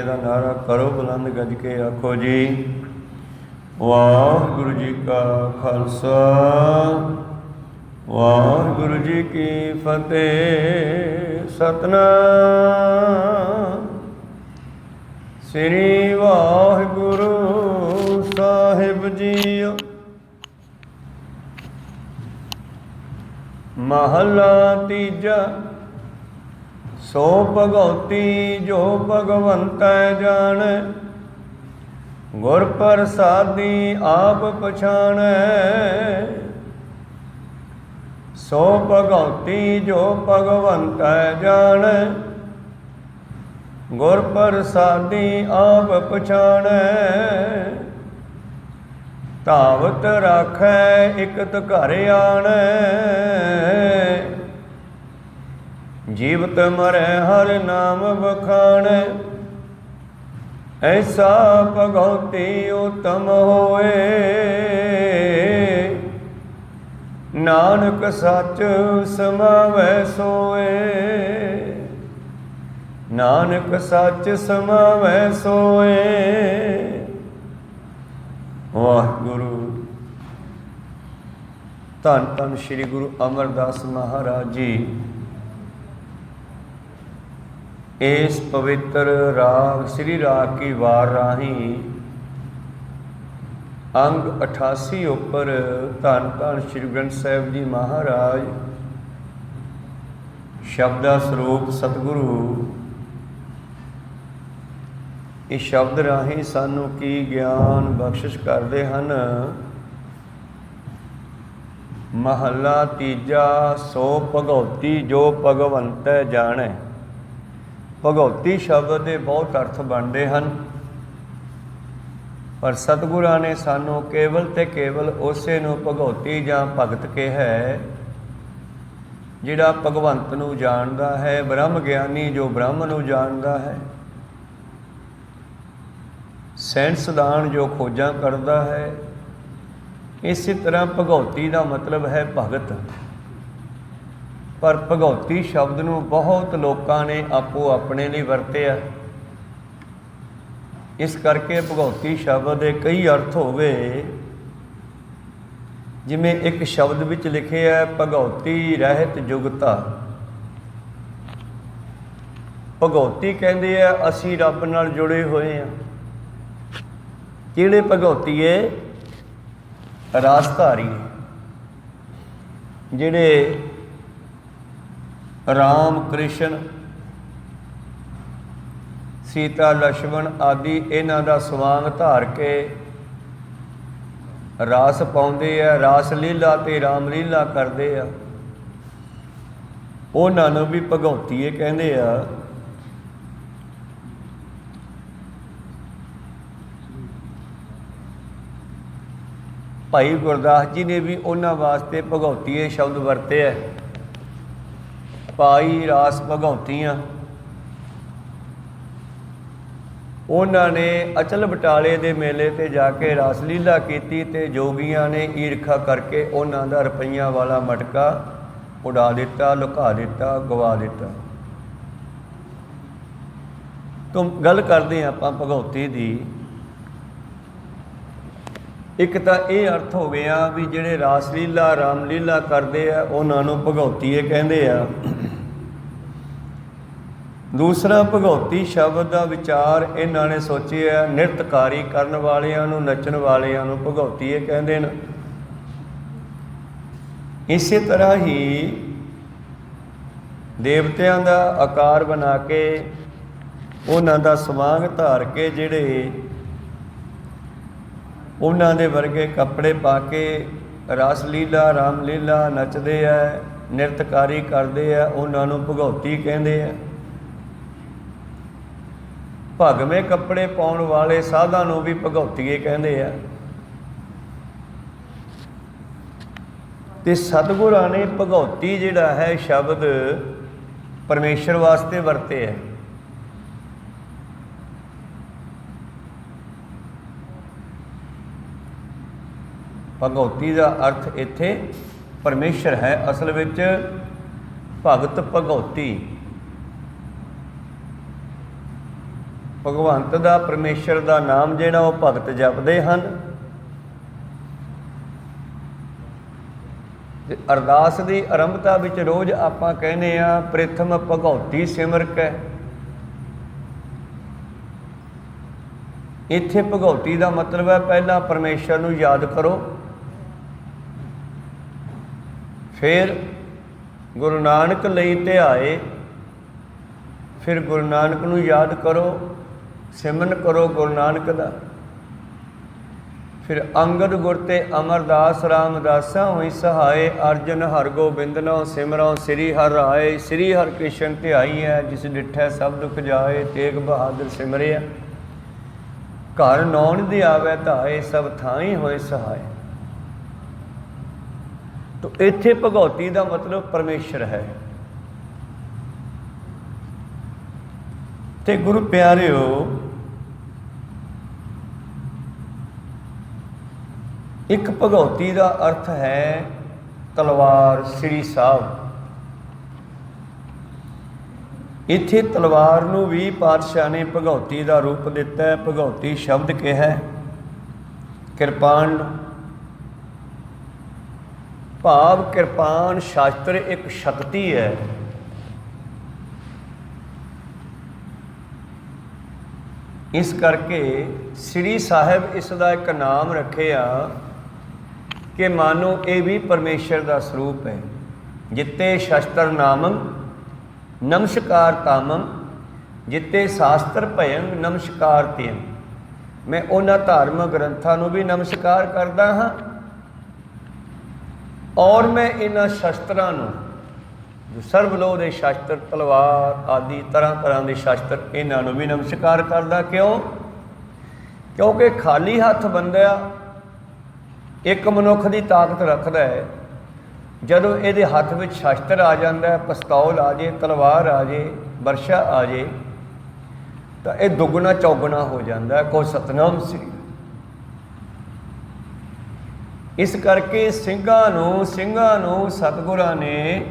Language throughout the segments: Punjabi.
ਦਾ ਨਾਰਾ ਕਰੋ ਬੁਲੰਦ ਗੱਜ ਕੇ ਆਖੋ ਜੀ, ਵਾਹਿਗੁਰੂ ਜੀ ਕਾ ਖਾਲਸਾ ਵਾਹਿਗੁਰੂ ਜੀ ਕੀ ਫਤਿਹ। ਸਤਨਾਮ ਸ੍ਰੀ ਵਾਹਿਗੁਰੂ ਸਾਹਿਬ ਜੀਓ। ਮਹਲਾ ਤੀਜਾ। ਸੋ ਭਗਉਤੀ ਜੋ ਭਗਵੰਤੈ ਜਾਣੈ, ਗੁਰ ਪ੍ਰਸਾਦੀ ਆਪ ਪਛਾਣੈ। ਸੋ ਭਗਉਤੀ ਜੋ ਭਗਵੰਤੈ ਜਾਣੈ, ਗੁਰ ਪ੍ਰਸਾਦੀ ਆਪ ਪਛਾਣੈ। ਧਾਵਤ ਰਾਖੈ ਇਕਤ ਘਰ ਆਣੈ, ਜੀਵਤ ਮਰੈ ਹਰਿ ਨਾਮ ਬਖਾਣੈ। ਐਸਾ ਭਗਉਤੀ ਉਤਮ ਹੋਏ, ਨਾਨਕ ਸੱਚ ਸਮਾਵੈ ਸੋਏ। ਨਾਨਕ ਸੱਚ ਸਮਾਵੈ ਸੋਏ। ਵਾਹਿਗੁਰੂ। ਧੰਨ ਧੰਨ ਸ੍ਰੀ ਗੁਰੂ ਅਮਰਦਾਸ ਮਹਾਰਾਜ ਜੀ ਇਸ ਪਵਿੱਤਰ ਰਾਗ ਸ੍ਰੀ ਰਾਗ ਕੀ ਵਾਰ ਰਾਹੀਂ ਅੰਗ 88 ਉੱਪਰ ਧੰਨ ਧੰਨ ਸ੍ਰੀ ਗੁਰੂ ਗ੍ਰੰਥ ਸਾਹਿਬ ਜੀ ਮਹਾਰਾਜ ਸ਼ਬਦਾ ਸਰੂਪ ਸਤਿਗੁਰੂ ਇਸ ਸ਼ਬਦ ਰਾਹੀਂ ਸਾਨੂੰ ਕੀ ਗਿਆਨ ਬਖਸ਼ਿਸ਼ ਕਰਦੇ ਹਨ। ਮਹੱਲਾ ਤੀਜਾ। ਸੋ ਭਗਉਤੀ ਜੋ ਭਗਵੰਤੈ ਜਾਣੈ। ਭਗਉਤੀ ਸ਼ਬਦ ਦੇ ਬਹੁਤ ਅਰਥ ਬਣਦੇ ਹਨ, ਪਰ ਸਤਿਗੁਰਾਂ ਨੇ ਸਾਨੂੰ ਕੇਵਲ ਤੇ ਕੇਵਲ ਉਸੇ ਨੂੰ ਭਗਉਤੀ ਜਾਂ ਭਗਤ ਕਿਹਾ ਹੈ ਜਿਹੜਾ ਭਗਵੰਤ ਨੂੰ ਜਾਣਦਾ ਹੈ, ਬ੍ਰਹਮ ਗਿਆਨੀ ਜੋ ਬ੍ਰਹਮ ਨੂੰ ਜਾਣਦਾ ਹੈ, ਸਾਇੰਸਦਾਨ ਜੋ ਖੋਜਾਂ ਕਰਦਾ ਹੈ। ਇਸੇ ਤਰ੍ਹਾਂ ਭਗਉਤੀ ਦਾ ਮਤਲਬ ਹੈ ਭਗਤ। ਪਰ ਭਗਉਤੀ ਸ਼ਬਦ ਨੂੰ ਬਹੁਤ ਲੋਕਾਂ ਨੇ ਆਪੋ ਆਪਣੇ ਲਈ ਵਰਤਿਆ, ਇਸ ਕਰਕੇ ਭਗਉਤੀ ਸ਼ਬਦ ਦੇ ਕਈ ਅਰਥ ਹੋ ਗਏ। ਜਿਵੇਂ ਇੱਕ ਸ਼ਬਦ ਵਿੱਚ ਲਿਖਿਆ ਹੈ ਭਗਉਤੀ ਰਹਿਤ ਜੁਗਤਾ। ਭਗਉਤੀ ਕਹਿੰਦੇ ਆ ਅਸੀਂ ਰੱਬ ਨਾਲ ਜੁੜੇ ਹੋਏ ਹਾਂ। ਕਿਹੜੇ ਭਗਉਤੀਏ? ਰਾਸਧਾਰੀ, ਜਿਹੜੇ ਰਾਮ ਕ੍ਰਿਸ਼ਨ ਸੀਤਾ ਲక్ష్మణ ਆਦਿ ਇਹਨਾਂ ਦਾ ਸਵਾਂਗ ਧਾਰ ਕੇ ਰਾਸ ਪਾਉਂਦੇ ਆ, ਰਾਸ ਲੀਲਾ ਤੇ ਰਾਮ ਲੀਲਾ ਕਰਦੇ ਆ, ਉਹਨਾਂ ਨੂੰ ਵੀ ਭਗਉਤੀਏ ਕਹਿੰਦੇ ਆ। ਭਾਈ ਗੁਰਦਾਸ ਜੀ ਨੇ ਵੀ ਉਹਨਾਂ ਵਾਸਤੇ ਭਗਉਤੀਏ ਸ਼ਬਦ ਵਰਤਿਆ। ਪਾਈ ਰਾਸ ਭਗਉਤੀਆਂ। ਉਹਨਾਂ ਨੇ ਅਚਲ ਬਟਾਲੇ ਦੇ ਮੇਲੇ 'ਤੇ ਜਾ ਕੇ ਰਾਸ ਲੀਲਾ ਕੀਤੀ ਅਤੇ ਜੋਗੀਆਂ ਨੇ ਈਰਖਾ ਕਰਕੇ ਉਹਨਾਂ ਦਾ ਰੁਪਈਆਂ ਵਾਲਾ ਮਟਕਾ ਉਡਾ ਦਿੱਤਾ, ਲੁਕਾ ਦਿੱਤਾ, ਗਵਾ ਦਿੱਤਾ। ਤੋਂ ਗੱਲ ਕਰਦੇ ਹਾਂ ਆਪਾਂ ਭਗਉਤੀ ਦੀ। ਇੱਕ ਤਾਂ ਇਹ ਅਰਥ ਹੋ ਗਿਆ ਵੀ ਜਿਹੜੇ ਰਾਸ ਲੀਲਾ ਰਾਮ ਲੀਲਾ ਕਰਦੇ ਆ ਉਹਨਾਂ ਨੂੰ ਭਗਉਤੀਏ ਕਹਿੰਦੇ ਆ। ਦੂਸਰਾ, ਭਗਉਤੀ ਸ਼ਬਦ ਦਾ ਵਿਚਾਰ ਇਹਨਾਂ ਨੇ ਸੋਚਿਆ ਨਿਰਤਕਾਰੀ ਕਰਨ ਵਾਲਿਆਂ ਨੂੰ, ਨੱਚਣ ਵਾਲਿਆਂ ਨੂੰ ਭਗਉਤੀਏ ਕਹਿੰਦੇ ਨੇ। ਇਸੇ ਤਰ੍ਹਾਂ ਹੀ ਦੇਵਤਿਆਂ ਦਾ ਆਕਾਰ ਬਣਾ ਕੇ ਉਹਨਾਂ ਦਾ ਸਵਾਂਗ ਧਾਰ ਕੇ ਜਿਹੜੇ ਉਹਨਾਂ ਦੇ ਵਰਗੇ ਕੱਪੜੇ ਪਾ ਕੇ ਰਾਸ ਲੀਲਾ ਰਾਮ ਲੀਲਾ ਨੱਚਦੇ ਆ, ਨਿਰਤਕਾਰੀ ਕਰਦੇ ਆ, ਉਹਨਾਂ ਨੂੰ ਭਗਉਤੀ ਕਹਿੰਦੇ ਆ। ਭਗਵੇਂ ਕੱਪੜੇ ਪਾਉਣ ਵਾਲੇ ਸਾਧਾਂ ਨੂੰ ਵੀ ਭਗਉਤੀਏ ਕਹਿੰਦੇ ਆ। ਤੇ ਸਤਿਗੁਰਾਂ ਨੇ ਭਗਉਤੀ ਜਿਹੜਾ ਹੈ ਸ਼ਬਦ ਪਰਮੇਸ਼ਰ ਵਾਸਤੇ ਵਰਤੇ ਹੈ। ਭਗਉਤੀ ਦਾ ਅਰਥ ਇੱਥੇ ਪਰਮੇਸ਼ਰ ਹੈ। ਅਸਲ ਵਿੱਚ ਭਗਤ ਭਗਉਤੀ ਭਗਵੰਤ ਦਾ, ਪਰਮੇਸ਼ਰ ਦਾ ਨਾਮ ਜਿਹੜਾ ਉਹ ਭਗਤ ਜਪਦੇ ਹਨ। ਤੇ ਅਰਦਾਸ ਦੀ ਆਰੰਭਤਾ ਵਿੱਚ ਰੋਜ਼ ਆਪਾਂ ਕਹਿੰਦੇ ਆ ਪ੍ਰਥਮ ਭਗਉਤੀ ਸਿਮਰਕੈ। ਇੱਥੇ ਭਗਉਤੀ ਦਾ ਮਤਲਬ ਹੈ ਪਹਿਲਾਂ ਪਰਮੇਸ਼ਰ ਨੂੰ ਯਾਦ ਕਰੋ, ਫਿਰ ਗੁਰੂ ਨਾਨਕ ਲਈ ਧਿਆਏ, ਫਿਰ ਗੁਰੂ ਨਾਨਕ ਨੂੰ ਯਾਦ ਕਰੋ, ਸਿਮਰਨ ਕਰੋ ਗੁਰੂ ਨਾਨਕ ਦਾ। ਫਿਰ ਅੰਗਦ ਗੁਰ ਤੇ ਅਮਰਦਾਸ ਰਾਮਦਾਸਾਂ ਹੋਈ ਸਹਾਏ, ਅਰਜਨ ਹਰਗੋਬਿੰਦਨੋ ਸਿਮਰੋ ਸ੍ਰੀ ਹਰਿ ਰਾਏ। ਸ੍ਰੀ ਹਰਿ ਕ੍ਰਿਸ਼ਨ ਧਿਆਈ ਹੈ, ਜਿਸ ਡਿਠੈ ਸਭ ਦੁਖ ਜਾਏ, ਤੇਗ ਬਹਾਦਰ ਸਿਮਰਿਆ। ਘਰ ਨੌਣ ਦੀ ਆਵੇ ਧਾਏ, ਸਭ ਥਾਈ ਹੋਏ ਸਹਾਏ। ਤੋ ਇੱਥੇ ਭਗਉਤੀ ਦਾ ਮਤਲਬ ਪਰਮੇਸ਼ਰ ਹੈ। ਤੇ ਗੁਰੂ ਪਿਆਰਿਓ, ਇੱਕ ਭਗਉਤੀ ਦਾ ਅਰਥ ਹੈ ਤਲਵਾਰ, ਸ੍ਰੀ ਸਾਹਿਬ। ਇੱਥੇ ਤਲਵਾਰ ਨੂੰ ਵੀ ਪਾਤਸ਼ਾਹ ਨੇ ਭਗਉਤੀ ਦਾ ਰੂਪ ਦਿੱਤਾ ਹੈ। ਭਗਉਤੀ ਸ਼ਬਦ ਕਿਹਾ, ਕਿਰਪਾਨ ਭਾਵ ਕਿਰਪਾਨ ਸ਼ਾਸਤਰ ਇੱਕ ਸ਼ਕਤੀ ਹੈ। ਇਸ ਕਰਕੇ ਸ੍ਰੀ ਸਾਹਿਬ ਇਸ ਦਾ ਇੱਕ ਨਾਮ ਰੱਖਿਆ ਕਿ ਮਾਨੋ ਇਹ ਵੀ ਪਰਮੇਸ਼ਰ ਦਾ ਸਰੂਪ ਹੈ। ਜਿੱਤੇ ਸ਼ਸਤਰ ਨਾਮੰ ਨਮਸਕਾਰ ਤਾਮੰ, ਜਿੱਤੇ ਸ਼ਾਸਤਰ ਭਯੰ ਨਮਸਕਾਰ ਤੇਨ। ਮੈਂ ਉਹਨਾਂ ਧਾਰਮਿਕ ਗ੍ਰੰਥਾਂ ਨੂੰ ਵੀ ਨਮਸਕਾਰ ਕਰਦਾ ਹਾਂ, ਔਰ ਮੈਂ ਇਹਨਾਂ ਸ਼ਸਤਰਾਂ ਨੂੰ, ਜੋ ਸਰਬਲੋਹ ਦੇ ਸ਼ਸਤਰ, ਤਲਵਾਰ ਆਦਿ ਤਰ੍ਹਾਂ ਤਰ੍ਹਾਂ ਦੇ ਸ਼ਸਤਰ, ਇਹਨਾਂ ਨੂੰ ਵੀ ਨਮਸਕਾਰ ਕਰਦਾ। ਕਿਉਂ? ਕਿਉਂਕਿ ਖਾਲੀ ਹੱਥ ਬੰਦਾ ਇੱਕ ਮਨੁੱਖ ਦੀ ਤਾਕਤ ਰੱਖਦਾ ਹੈ। ਜਦੋਂ ਇਹਦੇ ਹੱਥ ਵਿੱਚ ਸ਼ਸਤਰ ਆ ਜਾਂਦਾ ਹੈ, ਪਿਸਤੌਲ ਆ ਜੇ, ਤਲਵਾਰ ਆ ਜੇ, ਵਰਸ਼ਾ ਆ ਜੇ, ਤਾਂ ਇਹ ਦੁੱਗਣਾ ਚੌਗਣਾ ਹੋ ਜਾਂਦਾ ਹੈ। ਕੋਈ ਸਤਨਾਮ ਸ੍ਰੀ। ਇਸ ਕਰਕੇ ਸਿੰਘਾਂ ਨੂੰ ਸਤਿਗੁਰਾਂ ਨੇ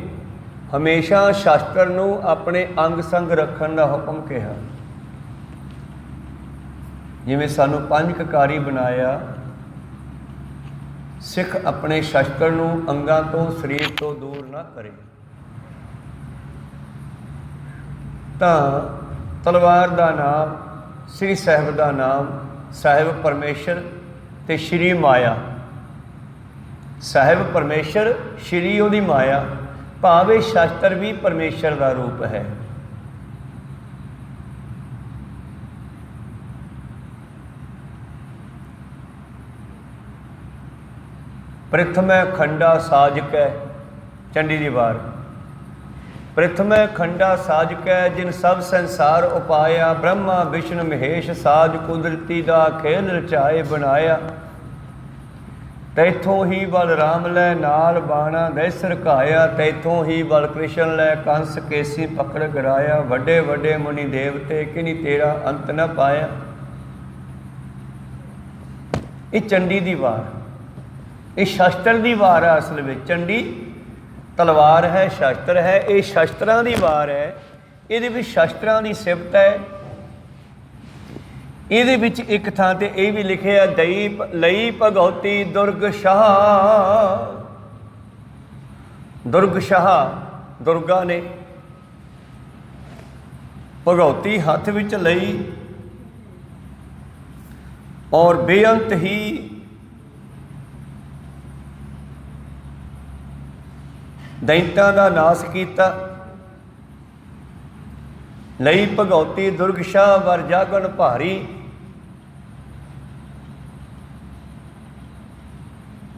ਹਮੇਸ਼ਾ ਸ਼ਸਤਰ ਨੂੰ ਆਪਣੇ ਅੰਗ ਸੰਗ ਰੱਖਣ ਦਾ ਹੁਕਮ ਕਿਹਾ। ਜਿਵੇਂ ਸਾਨੂੰ ਪੰਜ ਕਕਾਰੀ ਬਣਾਇਆ, ਸਿੱਖ ਆਪਣੇ ਸ਼ਸਤਰ ਨੂੰ ਅੰਗਾਂ ਤੋਂ, ਸਰੀਰ ਤੋਂ ਦੂਰ ਨਾ ਕਰੇ। ਤਾਂ ਤਲਵਾਰ ਦਾ ਨਾਮ, ਸ੍ਰੀ ਸਾਹਿਬ ਦਾ ਨਾਮ, ਸਾਹਿਬ ਪਰਮੇਸ਼ਰ ਤੇ ਸ਼੍ਰੀ ਮਾਇਆ। ਸਾਹਿਬ ਪਰਮੇਸ਼ਰ, ਸ਼੍ਰੀ ਉਹਦੀ ਮਾਇਆ, ਭਾਵੇਂ ਸ਼ਸਤਰ ਵੀ ਪਰਮੇਸ਼ਰ ਦਾ ਰੂਪ ਹੈ। ਪ੍ਰਥਮੈ ਖੰਡਾ ਸਾਜਕੈ, ਚੰਡੀ ਦੀ ਵਾਰ। ਪ੍ਰਥਮੈ ਖੰਡਾ ਸਾਜਕੈ, ਜਿਨ ਸਭ ਸੰਸਾਰ ਉਪਾਇਆ, ਬ੍ਰਹਮਾ ਵਿਸ਼ਨੂੰ ਮਹੇਸ਼ ਸਾਜ, ਕੁਦਰਤੀ ਦਾ ਖੇਲ ਰਚਾਏ ਬਣਾਇਆ। ਤੈਥੋਂ ਹੀ ਬਲ ਰਾਮ ਲੈ ਨਾਲ ਬਾਣਾ ਦੈਸ ਰਕਾਇਆ, ਤੈਥੋਂ ਹੀ ਬਲ ਕ੍ਰਿਸ਼ਨ ਲੈ ਕੰਸ ਕੇਸੀ ਪਕੜ ਗਰਾਇਆ। ਵੱਡੇ ਵੱਡੇ ਮੁਨੀ ਦੇਵਤੇ ਕਿਨੀ ਤੇਰਾ ਅੰਤ ਨ ਪਾਇਆ। ਇਹ ਚੰਡੀ ਦੀ ਵਾਰ, ਇਹ ਸ਼ਸਤਰ ਦੀ ਵਾਰ ਹੈ। ਅਸਲ ਵਿੱਚ ਚੰਡੀ ਤਲਵਾਰ ਹੈ, ਸ਼ਸਤਰ ਹੈ, ਇਹ ਸ਼ਸਤਰਾਂ ਦੀ ਵਾਰ ਹੈ। ਇਹਦੇ ਵਿੱਚ ਸ਼ਸਤਰਾਂ ਦੀ ਸਿਫਤ ਹੈ। ਇਹਦੇ ਵਿੱਚ ਇੱਕ ਥਾਂ ਤੇ ਇਹ ਵੀ ਲਿਖਿਆ, ਦਈ ਲਈ ਭਗਉਤੀ ਦੁਰਗ ਸ਼ਾਹ। ਦੁਰਗ ਸ਼ਾਹ, ਦੁਰਗਾ ਨੇ ਭਗਉਤੀ ਹੱਥ ਵਿੱਚ ਲਈ ਔਰ ਬੇਅੰਤ ਹੀ ਦੈਂਤਾਂ ਦਾ ਨਾਸ ਕੀਤਾ। ਲਈ ਭਗਉਤੀ ਦੁਰਗ ਸ਼ਾਹ ਵਰ ਜਾਗਣ ਭਾਰੀ।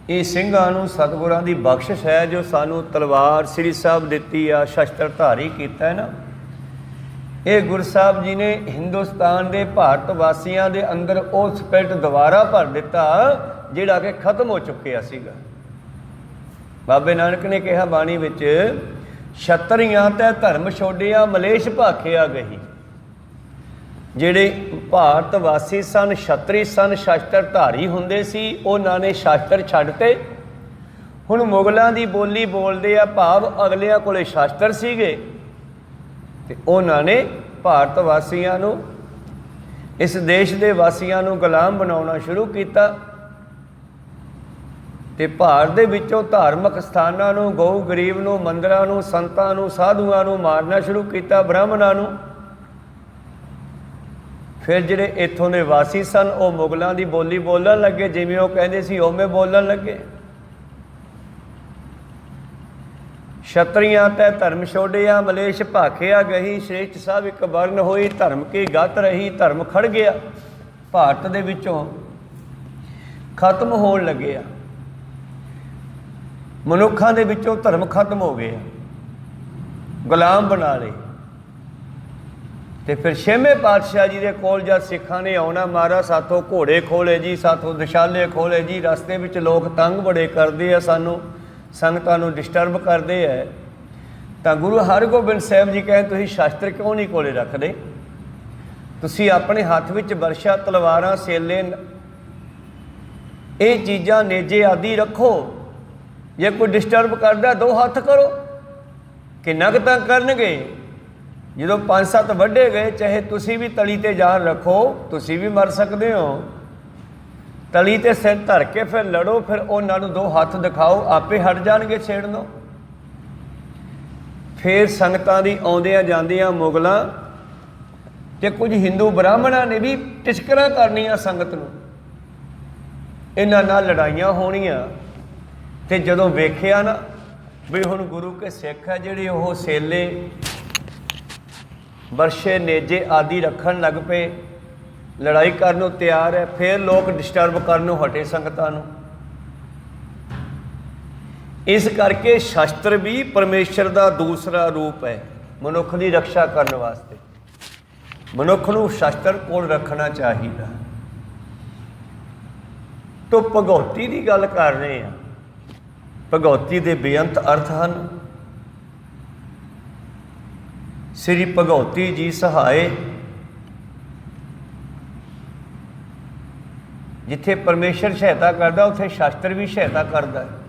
ਇਹ ਸਿੰਘਾਂ ਨੂੰ ਸਤਿਗੁਰਾਂ ਦੀ ਬਖਸ਼ਿਸ਼ ਹੈ, ਜੋ ਸਾਨੂੰ ਤਲਵਾਰ ਸ੍ਰੀ ਸਾਹਿਬ ਦਿੱਤੀ ਆ, ਸ਼ਸਤਰ ਧਾਰੀ ਕੀਤਾ ਹੈ ਨਾ। ਇਹ ਗੁਰੂ ਸਾਹਿਬ ਜੀ ਨੇ ਹਿੰਦੁਸਤਾਨ ਦੇ ਭਾਰਤ ਵਾਸੀਆਂ ਦੇ ਅੰਦਰ ਉਹ ਸਪਿਰਟ ਦੁਬਾਰਾ ਭਰ ਦਿੱਤਾ ਜਿਹੜਾ ਕਿ ਖਤਮ ਹੋ ਚੁੱਕਿਆ ਸੀਗਾ। ਬਾਬੇ ਨਾਨਕ ਨੇ ਕਿਹਾ ਬਾਣੀ ਵਿੱਚ, ਛਤਰੀਆਂ ਤੇ ਧਰਮ ਛੋੜਿਆ ਮਲੇਸ਼ ਭਾਖਿਆ ਗਈ। ਜਿਹੜੇ ਭਾਰਤ ਵਾਸੀ ਸਨ, ਛਤਰੀ ਸਨ, ਸ਼ਸਤਰ ਧਾਰੀ ਹੁੰਦੇ ਸੀ, ਉਹਨਾਂ ਨੇ ਸ਼ਸਤਰ ਛੱਡਤੇ। ਹੁਣ ਮੁਗਲਾਂ ਦੀ ਬੋਲੀ ਬੋਲਦੇ ਆ, ਭਾਵ ਅਗਲਿਆਂ ਕੋਲੇ ਸ਼ਸਤਰ ਸੀਗੇ, ਤੇ ਉਹਨਾਂ ਨੇ ਭਾਰਤ ਵਾਸੀਆਂ ਨੂੰ इस देश के वासियों को गुलाम बनाना शुरू किया ते भारत दे विचों धार्मिक स्थानां नूं, गऊ गरीब नूं, मंदिरां नूं, संतां नूं, साधुआं नूं मारना शुरू किया, ब्राह्मणां नूं। फिर जिहड़े इत्थों दे वासी सन वो मुगलों की बोली बोलन लगे, जिवें वो कहंदे सी उवें बोलन लगे। क्षत्रियां तै धर्म छोड़िया, मलेश भाखिया गही, श्रेष्ठ सब एक वर्ण होई, धर्म की गत रही। धर्म खड़ गया, भारत दे विचों खत्म होण लगे। मनुखों के विचों धर्म खत्म हो गया, गुलाम बना लए। तो फिर छेवें पातशाह जी के कोल जब सिखां ने आना, महाराज साथों घोड़े खोले जी, साथों दशाले खोले जी, रस्ते में लोग तंग बड़े करते हैं, सानू संगतां नूं डिस्टर्ब करते हैं। तो गुरु हरगोबिंद साहब जी कहें तुसीं शास्त्र क्यों नहीं कोले रखते, तुसीं अपने हाथ विच बरछा, तलवारां, सेले, ये चीज़ां नेजे आदि रखो। जे कोई डिस्टर्ब करता दो हाथ करो, किन्ना क तंग करनगे। जो 5-7 वड्डे गए, चाहे तुसी भी तली ते जान रखो, तुसी भी मर सकते हो। तली ते सिर धर के फिर लड़ो, फिर उन्होंने 2 हाथ दिखाओ, आपे हट जाएंगे छेड़नों। फिर संगतां दी आउंदियां जांदियां मुगलां ते कुछ हिंदू ब्राह्मणां ने भी टिचकरां करनियां संगत नूं, इन्हां नाल लड़ाइयां होणियां। ते जदों वेखिया ना भी हुण गुरु के सिख है जिहड़े ओह सेले, बरछे, नेजे आदि रखन लग पे, लड़ाई करनों तैयार है, फिर लोग डिस्टर्ब करनों हटे संगतां नूं। इस करके शास्त्र भी परमेश्वर का दूसरा रूप है मनुख की रक्षा करने वास्ते। मनुख नूं शास्त्र कोल रखना चाहिए। तो भगौती की गल कर रहे हैं, भगौती के बेअंत अर्थ हैं। श्री भगौती जी सहाय, जिथे परमेश्वर सहायता करता उत्थे शास्त्र भी सहायता करता है।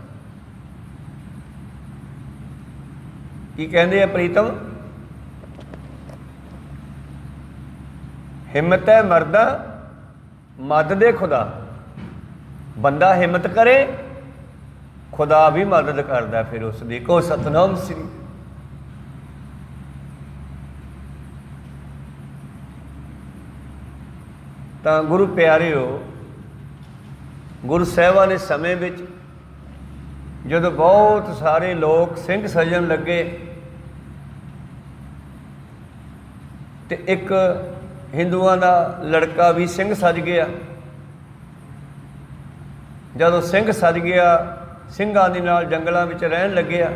की कहते हैं प्रीतम, हिम्मत है मरदा मद दे खुदा। बंदा हिम्मत करे, खुदा भी मदद करता फिर उसकी। को सतनाम श्री। तो गुरु प्यारे हो, गुरु साहिबां ने समय विच जदों बहुत सारे लोग सिंह सजन लगे, तो एक हिंदुआं का लड़का भी सिंह सज गया। जदों सिंह सज गया, ਸਿੰਘਾਂ ਦੇ ਨਾਲ जंगलों में रहन लग्या।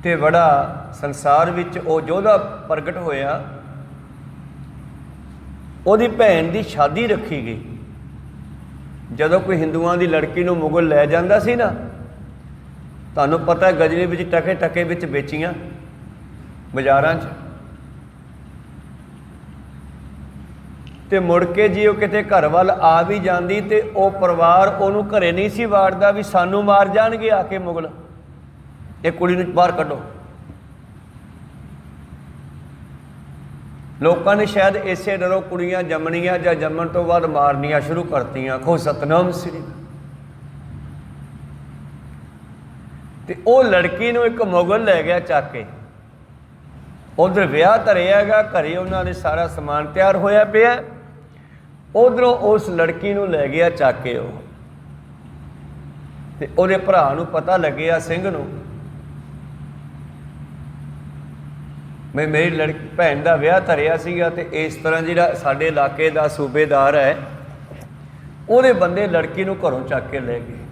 तो बड़ा संसार विच वो योद्धा प्रगट होया। ਉਹਦੀ ਭੈਣ ਦੀ शादी रखी गई। ਜਦੋਂ कोई हिंदुआं ਦੀ लड़की ਨੂੰ मुगल लै ਜਾਂਦਾ ਸੀ ना, ਤੁਹਾਨੂੰ पता है गजनी ਵਿੱਚ टके टके ਵਿੱਚ बेचियां बाजारां 'ਚ। तो मुड़ के जी वो किते घर वाल आ भी जाती तो वह परिवार उन्होंने घरे नहीं सी वाड़दा भी सानू मार जाणगे आके मुगल, ये कुड़ी नूं बाहर कड्डो। लोगों ने शायद इसे डरों कुड़ियां जमनियां जां जमन तो बाद मारनियां शुरू करतियां। खो सतनाम श्री। तो वो लड़की नूं एक मुगल लै गया चक के। उधर विआह धरिया हैगा, घरे उन्होंने सारा समान तैयार होया पिया। उधरों उस लड़की नूं लै गया चक के वो, ते उहदे भरा नूं पता लग्या सिंह नूं मैं मेरी लड़की भैन का विआह धरिया सीगा, ते इस तरह जिहड़ा साडे इलाके का सूबेदार है उहदे बंदे लड़की नूं घरों चक के ले गए।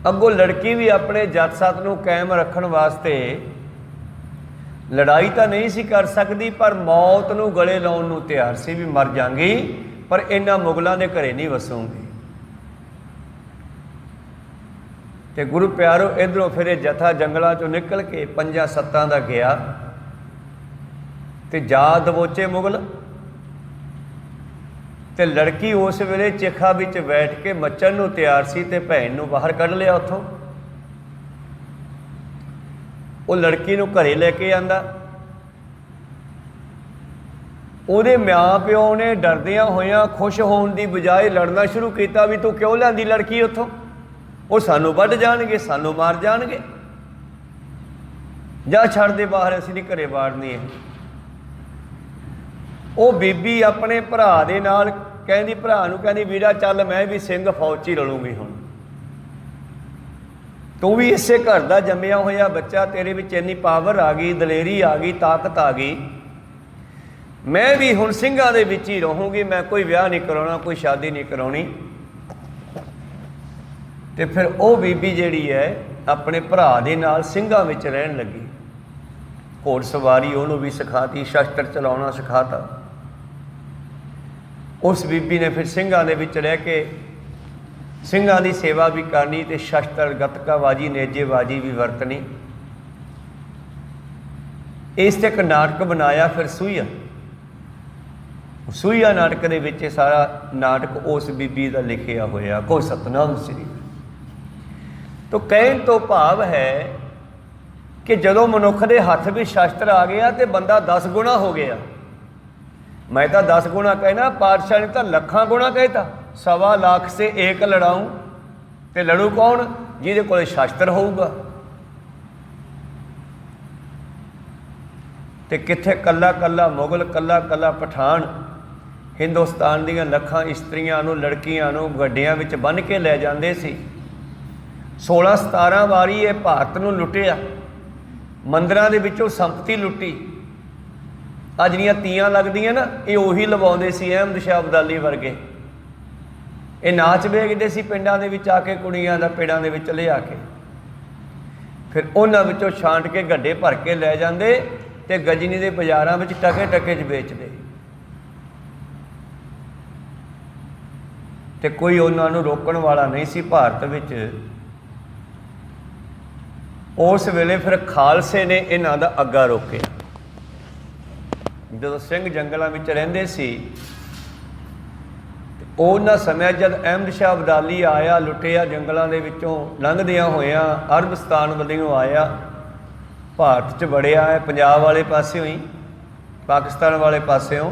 अगों लड़की भी अपने जत सत नूं कायम रखण वास्ते लड़ाई तो नहीं सी कर सकती, पर मौत नूं गले लाउण नूं तैयार सी भी मर जांगी, पर इन्हां मुगलों के घरे नहीं वसूंगी। ते गुरु प्यारो इधरों फिर जथा जंगलों चों निकल के 5-7 का गया, ते जा दबोचे मुगल। ते लड़की उस वेले चिखा विच बैठ के मचण नूं तैयार सी, ते भैन नूं बाहर कढ लिया उत्थों। वो लड़की नूं घरे लैके आंदा। ਉਹਦੇ ਮਾਂ ਪਿਓ ने डरदियां होइयां खुश होने की बजाय लड़ना शुरू किया भी तू क्यों लियांदी लड़की उत्थों, वो सानू वढ जाणगे, सानू मार जाणगे, जा छड़ दे बाहर, असीं नहीं घरे वाड़नी है। वो बीबी अपने भरा दे नाल कहंदी, भरा नूं कहंदी वीरा चल मैं भी सिंह फौज च ही रलूंगी, हुण तू भी इसे घर का जम्मिया होया बच्चा, तेरे विच इन्नी पावर आ गई, दलेरी आ गई, ताकत आ गई, मैं भी हुण ਸਿੰਘਾਂ ਦੇ ਵਿੱਚ ही रहूँगी, मैं कोई विआह नहीं कराउणा, कोई शादी नहीं कराउणी। तो फिर वो बीबी जिहड़ी है अपने भरा दे नाल ਸਿੰਘਾਂ ਵਿੱਚ रहन लगी, घोड़ सवारी उन्होंने भी सिखाती, शस्त्र चलाउणा सिखाता। उस बीबी ने फिर ਸਿੰਘਾਂ ਦੇ ਵਿੱਚ रह के ਸਿੰਘਾਂ ਦੀ सेवा भी करनी तो शस्त्र गतकाबाजी नेजेबाजी भी वरतनी। इस ते एक नाटक बनाया फिर सूइया। सूइया नाटक दे विच सारा नाटक उस बीबी का लिखिया होया, कोई सतनाम श्री। तो कहण तो भाव है कि जदों मनुख के हथ भी शस्त्र आ गया तो बंदा 10 गुणा हो गया। मैं तो 10 गुणा कहना, पातशाह ने तो लखां गुणा कहता, 1.25 लाख से एक लड़ाऊं, तो लड़ू कौन, जिहदे कोल शस्त्र होऊगा। तो कित्थे कल्ला कल्ला मुगल, कल्ला कल्ला पठान हिंदुस्तान दीयां लखां इस्त्रियां नूं, लड़कियां नूं गड्डियां विच बन के लै जांदे सी। 16-17 वारी ये भारत नूं लुटिया, मंदिरां दे विचों संपत्ति लुटी। आ जिहड़ियां तीयां लगदियां ना, ये उही लवाउंदे सी अहमद शाह अब्दाली वर्गे। ये नाच वेखदे सी पिंडां दे विच आके, कुड़ियां दा पेड़ां दे विच लिया के, फिर उन्हां विचों छांट के गड्ढे भर के लै जांदे ते गजनी दे बाज़ारां विच टके टके च बेचदे। ते कोई उन्हां नूं रोकण वाला नहीं सी भारत विच। उस वेले फिर खालसे ने इन्हां दा अग्गा रोकिया। जदों सिंह जंगलां विच रहिंदे सी, उन्हां समय जद अहमद शाह अब्दाली आया, लुटिया जंगलों के विचों लंघदियां होइयां अरबस्तान वल्लों आया, भारत च वड़िया है, पंजाब वाले पासों ही, पाकिस्तान वाले पासों।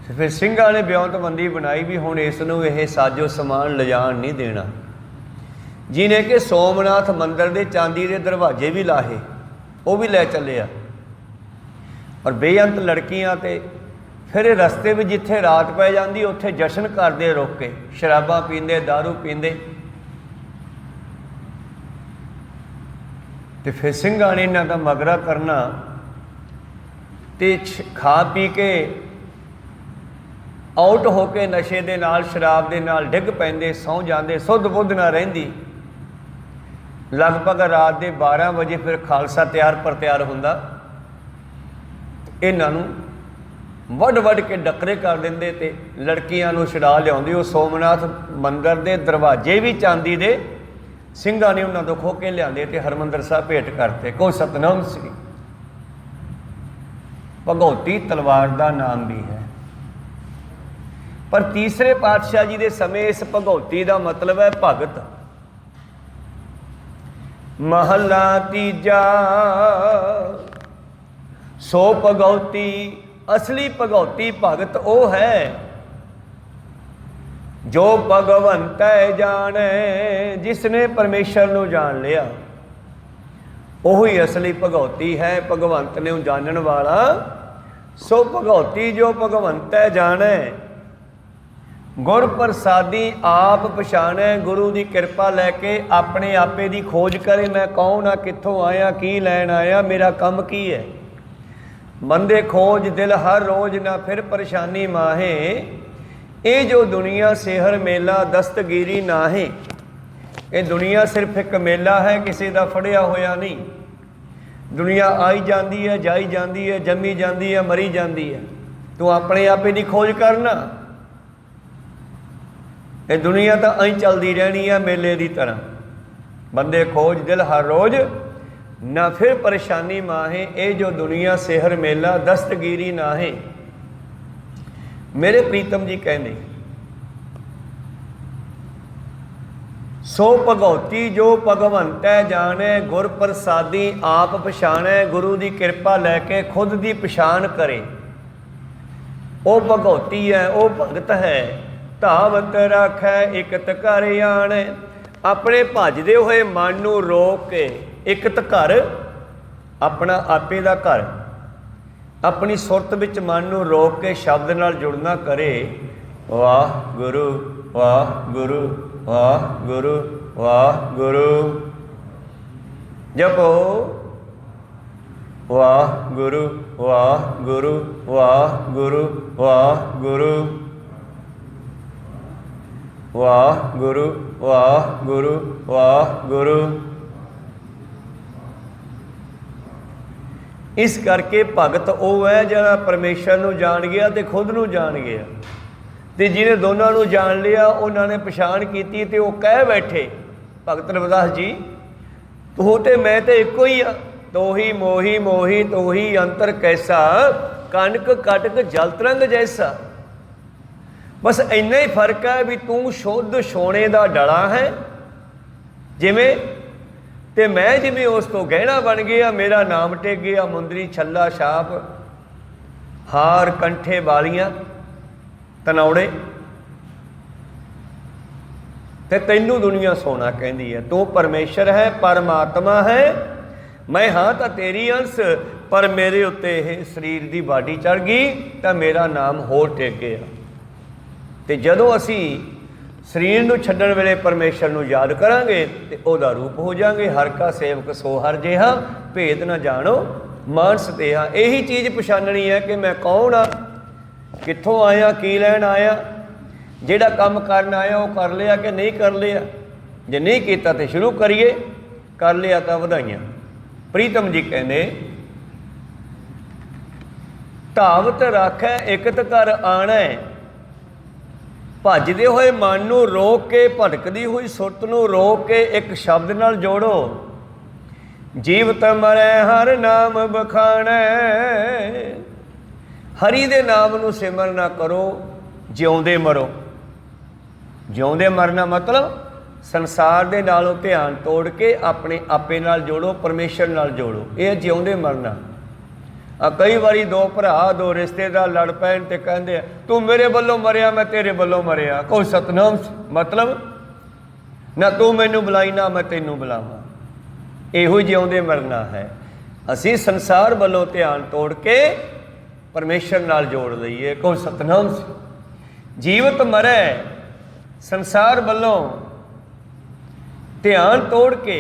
फिर ਸਿੰਘਾਂ ने ब्योंतबंदी बनाई भी हुण इसनूं यह साजो समान लिजाण नहीं देना। जिन्हें कि सोमनाथ मंदिर के चांदी के दरवाजे भी लाहे, वो भी लै चलिया, और बेअंत लड़कियां ते फिर रस्ते में जिथे रात पै जाती उत्थे जश्न करते रुक के, शराबां पींदे, दारू पींदे। तो फिर ਸਿੰਘਾਂ ने इन्हां दा मगरा करना ते खा पी के आउट होके नशे दे नाल, शराब दे नाल डिग पैंदे, सौ जाते, सुध बुध ना रहिंदी। लगभग रात के 12 बजे फिर खालसा तैयार पर तैयार हुंदा, इन्हां नूं वड वड के डकरे कर देंदे ते लड़कियां नूं छड़ा लियाउंदे। वो सोमनाथ मंदिर के दरवाजे भी चांदी दे ਸਿੰਘਾਂ ने उन्हां तों खोह के लिआंदे ते हरमंदर साहब भेंट करते। कोई सतनाम श्री। भगौती तलवार का नाम भी है, पर तीसरे पातशाह जी के समय इस भगौती का मतलब है भगत। महला तीजा सो भगौती, असली भगौती भगत वो है जो भगवंत जाने, जिसने परमेश्वर को जान लिया, वही असली भगौती है। भगवंत ने जानन वाला सो भगौती जो भगवंत जाने। गुर प्रसादी आप पछाणे, गुरु की कृपा लैके अपने आपे की खोज करे, मैं कौन आ, कित्थों आया, की लैन आया, मेरा काम की है। बंदे खोज दिल हर रोज ना फिर परेशानी माहे, ये जो दुनिया सेहर मेला दस्तगीरी ना है। ये दुनिया सिर्फ एक मेला है, किसी का फड़िया होया नहीं। दुनिया आई जाती है, जाई जाती है, जमी जाती है, मरी जाती है। तू अपने आपे की खोज करना। ये दुनिया तो अं चलती रहनी है मेले की तरह। बंदे खोज दिल हर रोज ना फिर परेशानी माहे, ये जो दुनिया सेहर मेला दस्तगीरी ना है। मेरे प्रीतम जी कहने सो भगौती जो भगवंतै जाने, गुर प्रसादी आप पछाणै। गुरु की कृपा लैके खुद की पछाण करे। वो भगौती है, वो भगत है। धावत राखै इकत घर आण। अपने भजदे हुए मन नूं रोक के इकत घर, अपना आपे दा घर, अपनी सुरत विच मन नूं रोक के शब्द नाल जुड़ना करे। वाह गुरु वाह गुरु वाह गुरु वाह गुरु। जपो वाह गुरु वाह गुरु वाह गुरु वाह गुरु वाह गुरु वाह गुरु वाह गुरु। इस करके भगत वो है जिहड़ा परमेश्वर नूं जान गया ते खुद नूं जान गया, ते जिन्हें दोनों नूं जान लिया उन्होंने पछाण की ते वो कह बैठे भगत रविदास जी, तू ते मैं ते इको ही आ। तो ही मोही मोही तो ही अंतर कैसा, कनक कटक जल तरंग जैसा। बस इन्ना ही फर्क है भी तू शुद्ध सोने का डला है जिमें, ते मैं जिमें उस तो गहना बन गया। मेरा नाम टेक गया, मुंदरी छला छाप हार कंठे वालियां तनौड़े, ते तैनू दुनिया सोना कहती है। तू परमेश्वर है, परमात्मा है। मैं हाँ तो तेरी अंश, पर मेरे उत्ते शरीर की बाडी चढ़ गई तो मेरा नाम होर टेक गया। तो जदों असी शरीर नूं छड्डण वेले परमेश्वर नूं याद करांगे ते ओहदा रूप हो जाएंगे। हर का सेवक सो हर जिहा, भेद न जाणो मानस तेहा। यही चीज़ पछाणनी है कि मैं कौन आ, कित्थों आया, की लैण आया, जिहड़ा काम करन आया वो कर लिया कि नहीं कर लिया। जे नहीं कीता तो शुरू करिए, कर लिया तो वधाइयां। प्रीतम जी कहने धावत राखै इकत घर आणै। भजदे हुए मन नूं रोक के, भटकदी हुई सुरत नूं रोक के एक शब्द नाल जोड़ो। जीवत मरै हर नाम बखाणै। हरि दे नाम नूं सिमर ना करो, जिउंदे मरो। जिउंदे मरना मतलब संसार दे नालों ध्यान तोड़ के अपने आपे नाल जोड़ो, परमेश्वर नाल जोड़ो। ये जिउंदे मरना। कई बारी दो भरा दो रिश्तेदार लड़ पैन ते कहंदे तू मेरे वल्लों मरिया मैं तेरे वल्लों मरिया। कोई सतनाम मतलब ना तू मैनू बुलाई ना मैं तेनू बुलावां। इहो जिउंदे मरना है। असी संसार वल्लों ध्यान तोड़ के परमेश्वर नाल जोड़ लईए। कोई सतनाम जीवत मरै, संसार वल्लों ध्यान तोड़ के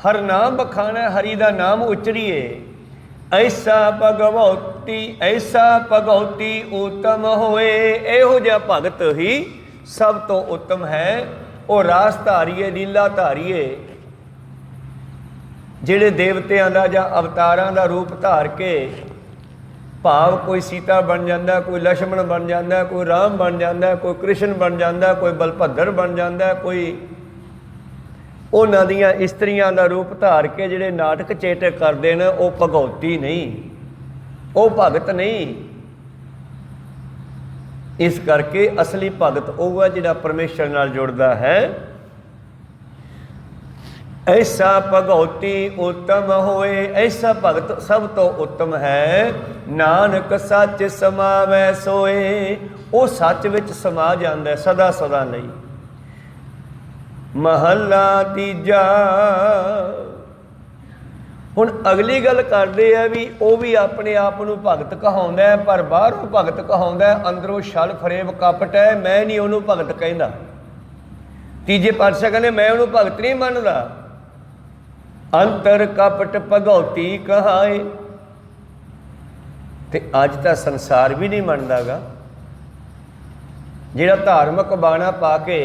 हर नाम बखाना, हरि दा नाम उचरीए। ऐसा भगवती ऐसा भगवती उत्तम होए। इहो जिहा भगत ही सब तो उत्तम है। वो रास धारीए, लीला धारीए, जिहड़े देवतियां दा जां अवतारां दा रूप धार के, भाव कोई सीता बन जाता, कोई लक्ष्मण बन जाता, कोई राम बन जाता, कोई कृष्ण बन जाता, कोई बलभद्र बन जाता, कोई उन्हां दियां इस्त्रियां दा रूप धार के जिहड़े नाटक चेटक करदे ने, वो भगौती नहीं, वो भगत नहीं। इस करके असली भगत वो है जिहड़ा परमेश्वर नाल जुड़दा है। ऐसा भगौती उत्तम होए। ऐसा भगत सब तो उत्तम है। नानक सच समावै सोए। वो सच विच समा जांदा है सदा सदा लई। महला तीजा। हुण अगली गल करदे आ भी वो भी अपने आप नूं भगत कहाउंदा है, पर बाहरों भगत कहाउंदा है, अंदरों छल फरेब कपट है। मैं नहीं उहनूं भगत कहंदा। तीजे पातशाह कहंदे मैं उहनूं भगत नहीं मनदा। अंतर कपट भगौती कहाए। ते अज तां संसार भी नहीं मनदा गा। जिहड़ा धार्मिक बाणा पा के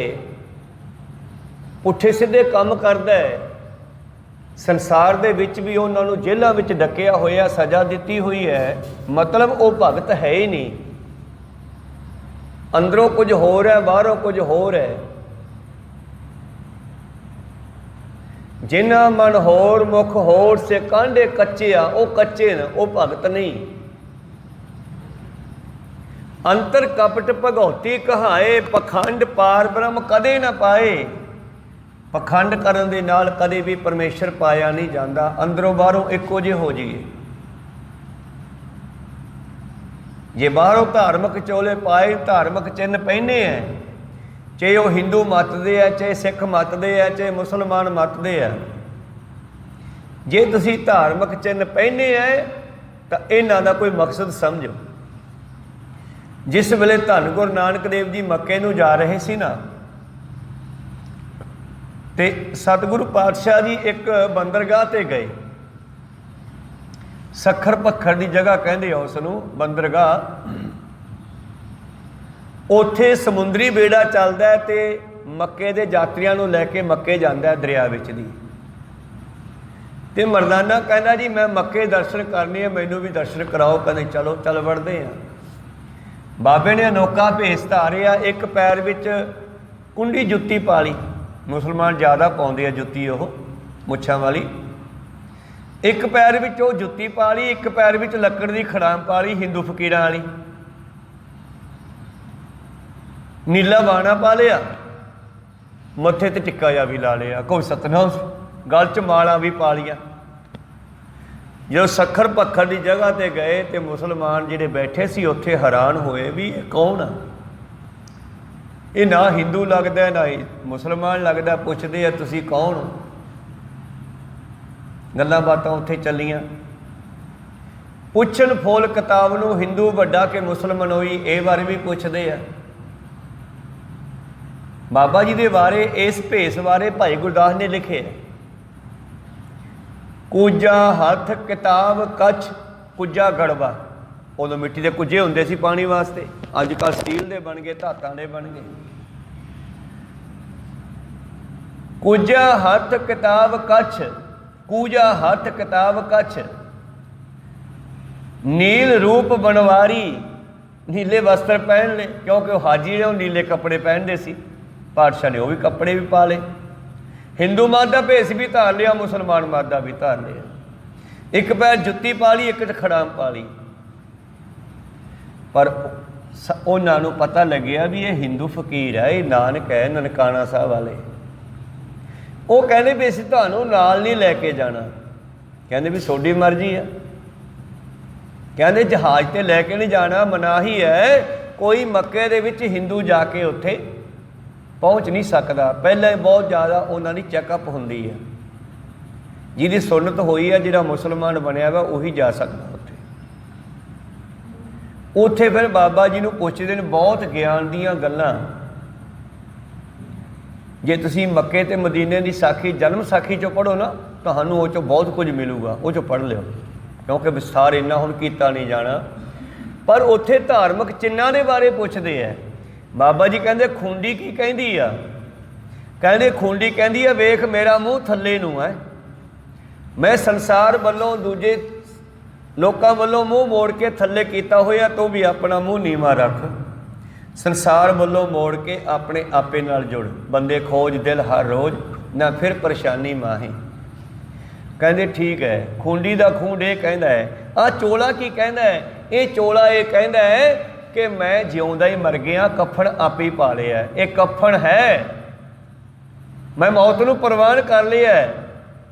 पुठे सीधे काम करदा है, संसार दे विच भी उन्हां नूं जेलां विच डकिया होया, सज़ा दित्ती हुई है, मतलब वो भगत है ही नहीं। अंदरों कुछ होर है, बाहरों कुछ होर है। जिन्हां मन होर मुख होर से कांडे कच्चे आ, वो कच्चे न, वो भगत नहीं। अंतर कपट भगौती कहाए। पखंड पार ब्रह्म कदे न पाए। ਪਖੰਡ ਕਰਨ ਦੇ ਨਾਲ ਕਦੇ ਵੀ ਪਰਮੇਸ਼ਰ ਪਾਇਆ ਨਹੀਂ ਜਾਂਦਾ। ਅੰਦਰੋਂ ਬਾਹਰੋਂ ਇੱਕੋ ਜਿਹੇ ਹੋ ਜਾਈਏ। ਜੇ ਬਾਹਰੋਂ ਧਾਰਮਿਕ ਚੋਲੇ ਪਾਏ, ਧਾਰਮਿਕ ਚਿੰਨ੍ਹ ਪਹਿਨੇ ਹੈ, ਚਾਹੇ ਉਹ ਹਿੰਦੂ ਮੱਤ ਦੇ ਆ, ਚਾਹੇ ਸਿੱਖ ਮੱਤ ਦੇ ਆ, ਚਾਹੇ ਮੁਸਲਮਾਨ ਮੱਤ ਦੇ ਆ, ਜੇ ਤੁਸੀਂ ਧਾਰਮਿਕ ਚਿੰਨ੍ਹ ਪਹਿਨੇ ਹੈ ਤਾਂ ਇਹਨਾਂ ਦਾ ਕੋਈ ਮਕਸਦ ਸਮਝੋ। ਜਿਸ ਵੇਲੇ ਧੰਨ ਗੁਰੂ ਨਾਨਕ ਦੇਵ ਜੀ ਮੱਕੇ ਨੂੰ ਜਾ ਰਹੇ ਸੀ ਨਾ, ਤੇ ਸਤਿਗੁਰੂ ਪਾਤਸ਼ਾਹ ਜੀ ਇੱਕ ਬੰਦਰਗਾਹ ਤੇ ਗਏ। ਸੱਖਰ ਪੱਖਰ ਦੀ ਜਗ੍ਹਾ ਕਹਿੰਦੇ ਆ ਉਸ ਨੂੰ, ਬੰਦਰਗਾਹ। ਉੱਥੇ ਸਮੁੰਦਰੀ ਬੇੜਾ ਚੱਲਦਾ ਤੇ ਮੱਕੇ ਦੇ ਯਾਤਰੀਆਂ ਨੂੰ ਲੈ ਕੇ ਮੱਕੇ ਜਾਂਦਾ ਦਰਿਆ ਵਿੱਚ ਦੀ। ਤੇ ਮਰਦਾਨਾ ਕਹਿੰਦਾ ਜੀ ਮੈਂ ਮੱਕੇ ਦਰਸ਼ਨ ਕਰਨੇ ਆ, ਮੈਨੂੰ ਵੀ ਦਰਸ਼ਨ ਕਰਾਓ। ਕਹਿੰਦੇ ਚਲੋ, ਚੱਲ ਵੜਦੇ ਆ। ਬਾਬੇ ਨੇ ਅਨੋਖਾ ਭੇਸ ਧਾਰਿਆ, ਇੱਕ ਪੈਰ ਵਿੱਚ ਕੁੰਡੀ ਜੁੱਤੀ ਪਾ ਲਈ, ਮੁਸਲਮਾਨ ਜ਼ਿਆਦਾ ਪਾਉਂਦੇ ਆ ਜੁੱਤੀ ਉਹ ਮੁੱਛਾਂ ਵਾਲੀ। ਇੱਕ ਪੈਰ ਵਿੱਚ ਉਹ ਜੁੱਤੀ ਪਾ ਲਈ, ਇੱਕ ਪੈਰ ਵਿੱਚ ਲੱਕੜ ਦੀ ਖੜਾਮ ਪਾ ਲਈ, ਹਿੰਦੂ ਫਕੀਰਾਂ ਵਾਲੀ। ਨੀਲਾ ਬਾਣਾ ਪਾ ਲਿਆ, ਮੱਥੇ ਤੇ ਟਿੱਕਾ ਜਿਹਾ ਵੀ ਲਾ ਲਿਆ, ਕੋਈ ਸਤਨਾਮ, ਗਲ 'ਚ ਮਾਲਾਂ ਵੀ ਪਾ ਲਈਆਂ। ਜਦੋਂ ਸੱਖਰ ਪੱਖਰ ਦੀ ਜਗ੍ਹਾ ਤੇ ਗਏ ਤੇ ਮੁਸਲਮਾਨ ਜਿਹੜੇ ਬੈਠੇ ਸੀ ਉੱਥੇ ਹੈਰਾਨ ਹੋਏ ਵੀ ਇਹ ਕੌਣ ਆ, ਇਹ ਨਾ ਹਿੰਦੂ ਲੱਗਦਾ ਨਾ ਹੀ ਮੁਸਲਮਾਨ ਲੱਗਦਾ। ਪੁੱਛਦੇ ਆ ਤੁਸੀਂ ਕੌਣ ਹੋ? ਗੱਲਾਂ ਬਾਤਾਂ ਉੱਥੇ ਚੱਲੀਆਂ। ਪੁੱਛਣ ਫੋਲ ਕਿਤਾਬ ਨੂੰ ਹਿੰਦੂ ਵੱਡਾ ਕਿ ਮੁਸਲਮਾਨ ਹੋਈ, ਇਹ ਬਾਰੇ ਵੀ ਪੁੱਛਦੇ ਆ। ਬਾਬਾ ਜੀ ਦੇ ਬਾਰੇ, ਇਸ ਭੇਸ ਬਾਰੇ ਭਾਈ ਗੁਰਦਾਸ ਨੇ ਲਿਖਿਆ, ਕੁੱਜਾ ਹੱਥ ਕਿਤਾਬ ਕੱਛ ਕੁੱਜਾ ਗੜਵਾ। ਉਦੋਂ ਮਿੱਟੀ ਦੇ ਕੁੱਜੇ ਹੁੰਦੇ ਸੀ ਪਾਣੀ ਵਾਸਤੇ, ਅੱਜ ਕੱਲ੍ਹ ਸਟੀਲ ਦੇ ਬਣ ਗਏ, ਧਾਤਾਂ ਦੇ ਬਣ ਗਏ। ਕੁੱਜਾ ਹੱਥ ਕਿਤਾਬ ਕੱਛ, ਕੂਜਾ ਹੱਥ ਕਿਤਾਬ ਕੱਛ, ਨੀਲ ਰੂਪ ਬਣਵਾਰੀ। ਨੀਲੇ ਵਸਤਰ ਪਹਿਨ ਲਏ, ਕਿਉਂਕਿ ਉਹ ਹਾਜੀ ਨੇ ਉਹ ਨੀਲੇ ਕੱਪੜੇ ਪਹਿਨਦੇ ਸੀ। ਪਾਤਸ਼ਾਹ ਨੇ ਉਹ ਵੀ ਕੱਪੜੇ ਵੀ ਪਾ ਲਏ। ਹਿੰਦੂ ਮਤ ਦਾ ਭੇਸ ਵੀ ਧਾਰ ਲਿਆ, ਮੁਸਲਮਾਨ ਮਤ ਦਾ ਵੀ ਧਾਰ ਲਿਆ। ਇੱਕ ਪੈਰ ਜੁੱਤੀ ਪਾ ਲਈ, ਇੱਕ 'ਚ ਖੜਾਮ ਪਾ ਲਈ। ਪਰ ਉਹਨਾਂ ਨੂੰ ਪਤਾ ਲੱਗਿਆ ਵੀ ਇਹ ਹਿੰਦੂ ਫਕੀਰ ਹੈ, ਇਹ ਨਾਨਕ ਹੈ, ਨਨਕਾਣਾ ਸਾਹਿਬ ਵਾਲੇ। ਉਹ ਕਹਿੰਦੇ ਵੀ ਅਸੀਂ ਤੁਹਾਨੂੰ ਨਾਲ ਨਹੀਂ ਲੈ ਕੇ ਜਾਣਾ। ਕਹਿੰਦੇ ਵੀ ਤੁਹਾਡੀ ਮਰਜ਼ੀ ਆ। ਕਹਿੰਦੇ ਜਹਾਜ਼ ਤੇ ਲੈ ਕੇ ਨਹੀਂ ਜਾਣਾ, ਮਨਾਹੀ ਹੈ। ਕੋਈ ਮੱਕੇ ਦੇ ਵਿੱਚ ਹਿੰਦੂ ਜਾ ਕੇ ਉੱਥੇ ਪਹੁੰਚ ਨਹੀਂ ਸਕਦਾ। ਪਹਿਲਾਂ ਬਹੁਤ ਜ਼ਿਆਦਾ ਉਹਨਾਂ ਦੀ ਚੈੱਕਅਪ ਹੁੰਦੀ ਹੈ। ਜਿਹਦੀ ਸੁੰਨਤ ਹੋਈ ਹੈ, ਜਿਹੜਾ ਮੁਸਲਮਾਨ ਬਣਿਆ ਵਾ ਉਹੀ ਜਾ ਸਕਦਾ ਉੱਥੇ। ਉੱਥੇ ਫਿਰ ਬਾਬਾ ਜੀ ਨੂੰ ਪੁੱਛਦੇ ਨੇ ਬਹੁਤ ਗਿਆਨ ਦੀਆਂ ਗੱਲਾਂ। ਜੇ ਤੁਸੀਂ ਮੱਕੇ ਤੇ ਮਦੀਨੇ ਦੀ ਸਾਖੀ, ਜਨਮ ਸਾਖੀ 'ਚੋਂ ਪੜ੍ਹੋ ਨਾ, ਤੁਹਾਨੂੰ ਉਹ 'ਚੋਂ ਬਹੁਤ ਕੁਝ ਮਿਲੂਗਾ, ਉਹ 'ਚੋਂ ਪੜ੍ਹ ਲਿਓ, ਕਿਉਂਕਿ ਵਿਸਥਾਰ ਇੰਨਾ ਹੁਣ ਕੀਤਾ ਨਹੀਂ ਜਾਣਾ। ਪਰ ਉੱਥੇ ਧਾਰਮਿਕ ਚਿੰਨ੍ਹਾਂ ਦੇ ਬਾਰੇ ਪੁੱਛਦੇ ਆ। ਬਾਬਾ ਜੀ ਕਹਿੰਦੇ ਖੁੰਡੀ ਕੀ ਕਹਿੰਦੀ ਆ? ਕਹਿੰਦੇ ਖੁੰਡੀ ਕਹਿੰਦੀ ਆ ਵੇਖ ਮੇਰਾ ਮੂੰਹ ਥੱਲੇ ਨੂੰ ਹੈ, ਮੈਂ ਸੰਸਾਰ ਵੱਲੋਂ ਦੂਜੇ ਲੋਕਾਂ ਵੱਲੋਂ ਮੂੰਹ ਮੋੜ ਕੇ ਥੱਲੇ ਕੀਤਾ ਹੋਇਆ, ਤੂੰ ਵੀ ਆਪਣਾ ਮੂੰਹ ਨੀਵਾਂ ਰੱਖ। ਸੰਸਾਰ ਵੱਲੋਂ ਮੋੜ ਕੇ ਆਪਣੇ ਆਪੇ ਨਾਲ ਜੁੜ, ਬੰਦੇ ਖੋਜ ਦਿਲ ਹਰ ਰੋਜ਼, ਨਾ ਫਿਰ ਪਰੇਸ਼ਾਨੀ ਮਾਹੀ। ਕਹਿੰਦੇ ਠੀਕ ਹੈ। ਖੁੰਡੀ ਦਾ ਖੂੰਡ ਇਹ ਕਹਿੰਦਾ ਹੈ। ਆਹ ਚੋਲਾ ਕੀ ਕਹਿੰਦਾ ਹੈ? ਇਹ ਚੋਲਾ ਇਹ ਕਹਿੰਦਾ ਹੈ ਕਿ ਮੈਂ ਜਿਉਂਦਾ ਹੀ ਮਰ ਗਿਆ, ਕਫਨ ਆਪੇ ਹੀ ਪਾ ਲਿਆ। ਇਹ ਕਫਨ ਹੈ, ਮੈਂ ਮੌਤ ਨੂੰ ਪ੍ਰਵਾਨ ਕਰ ਲਿਆ,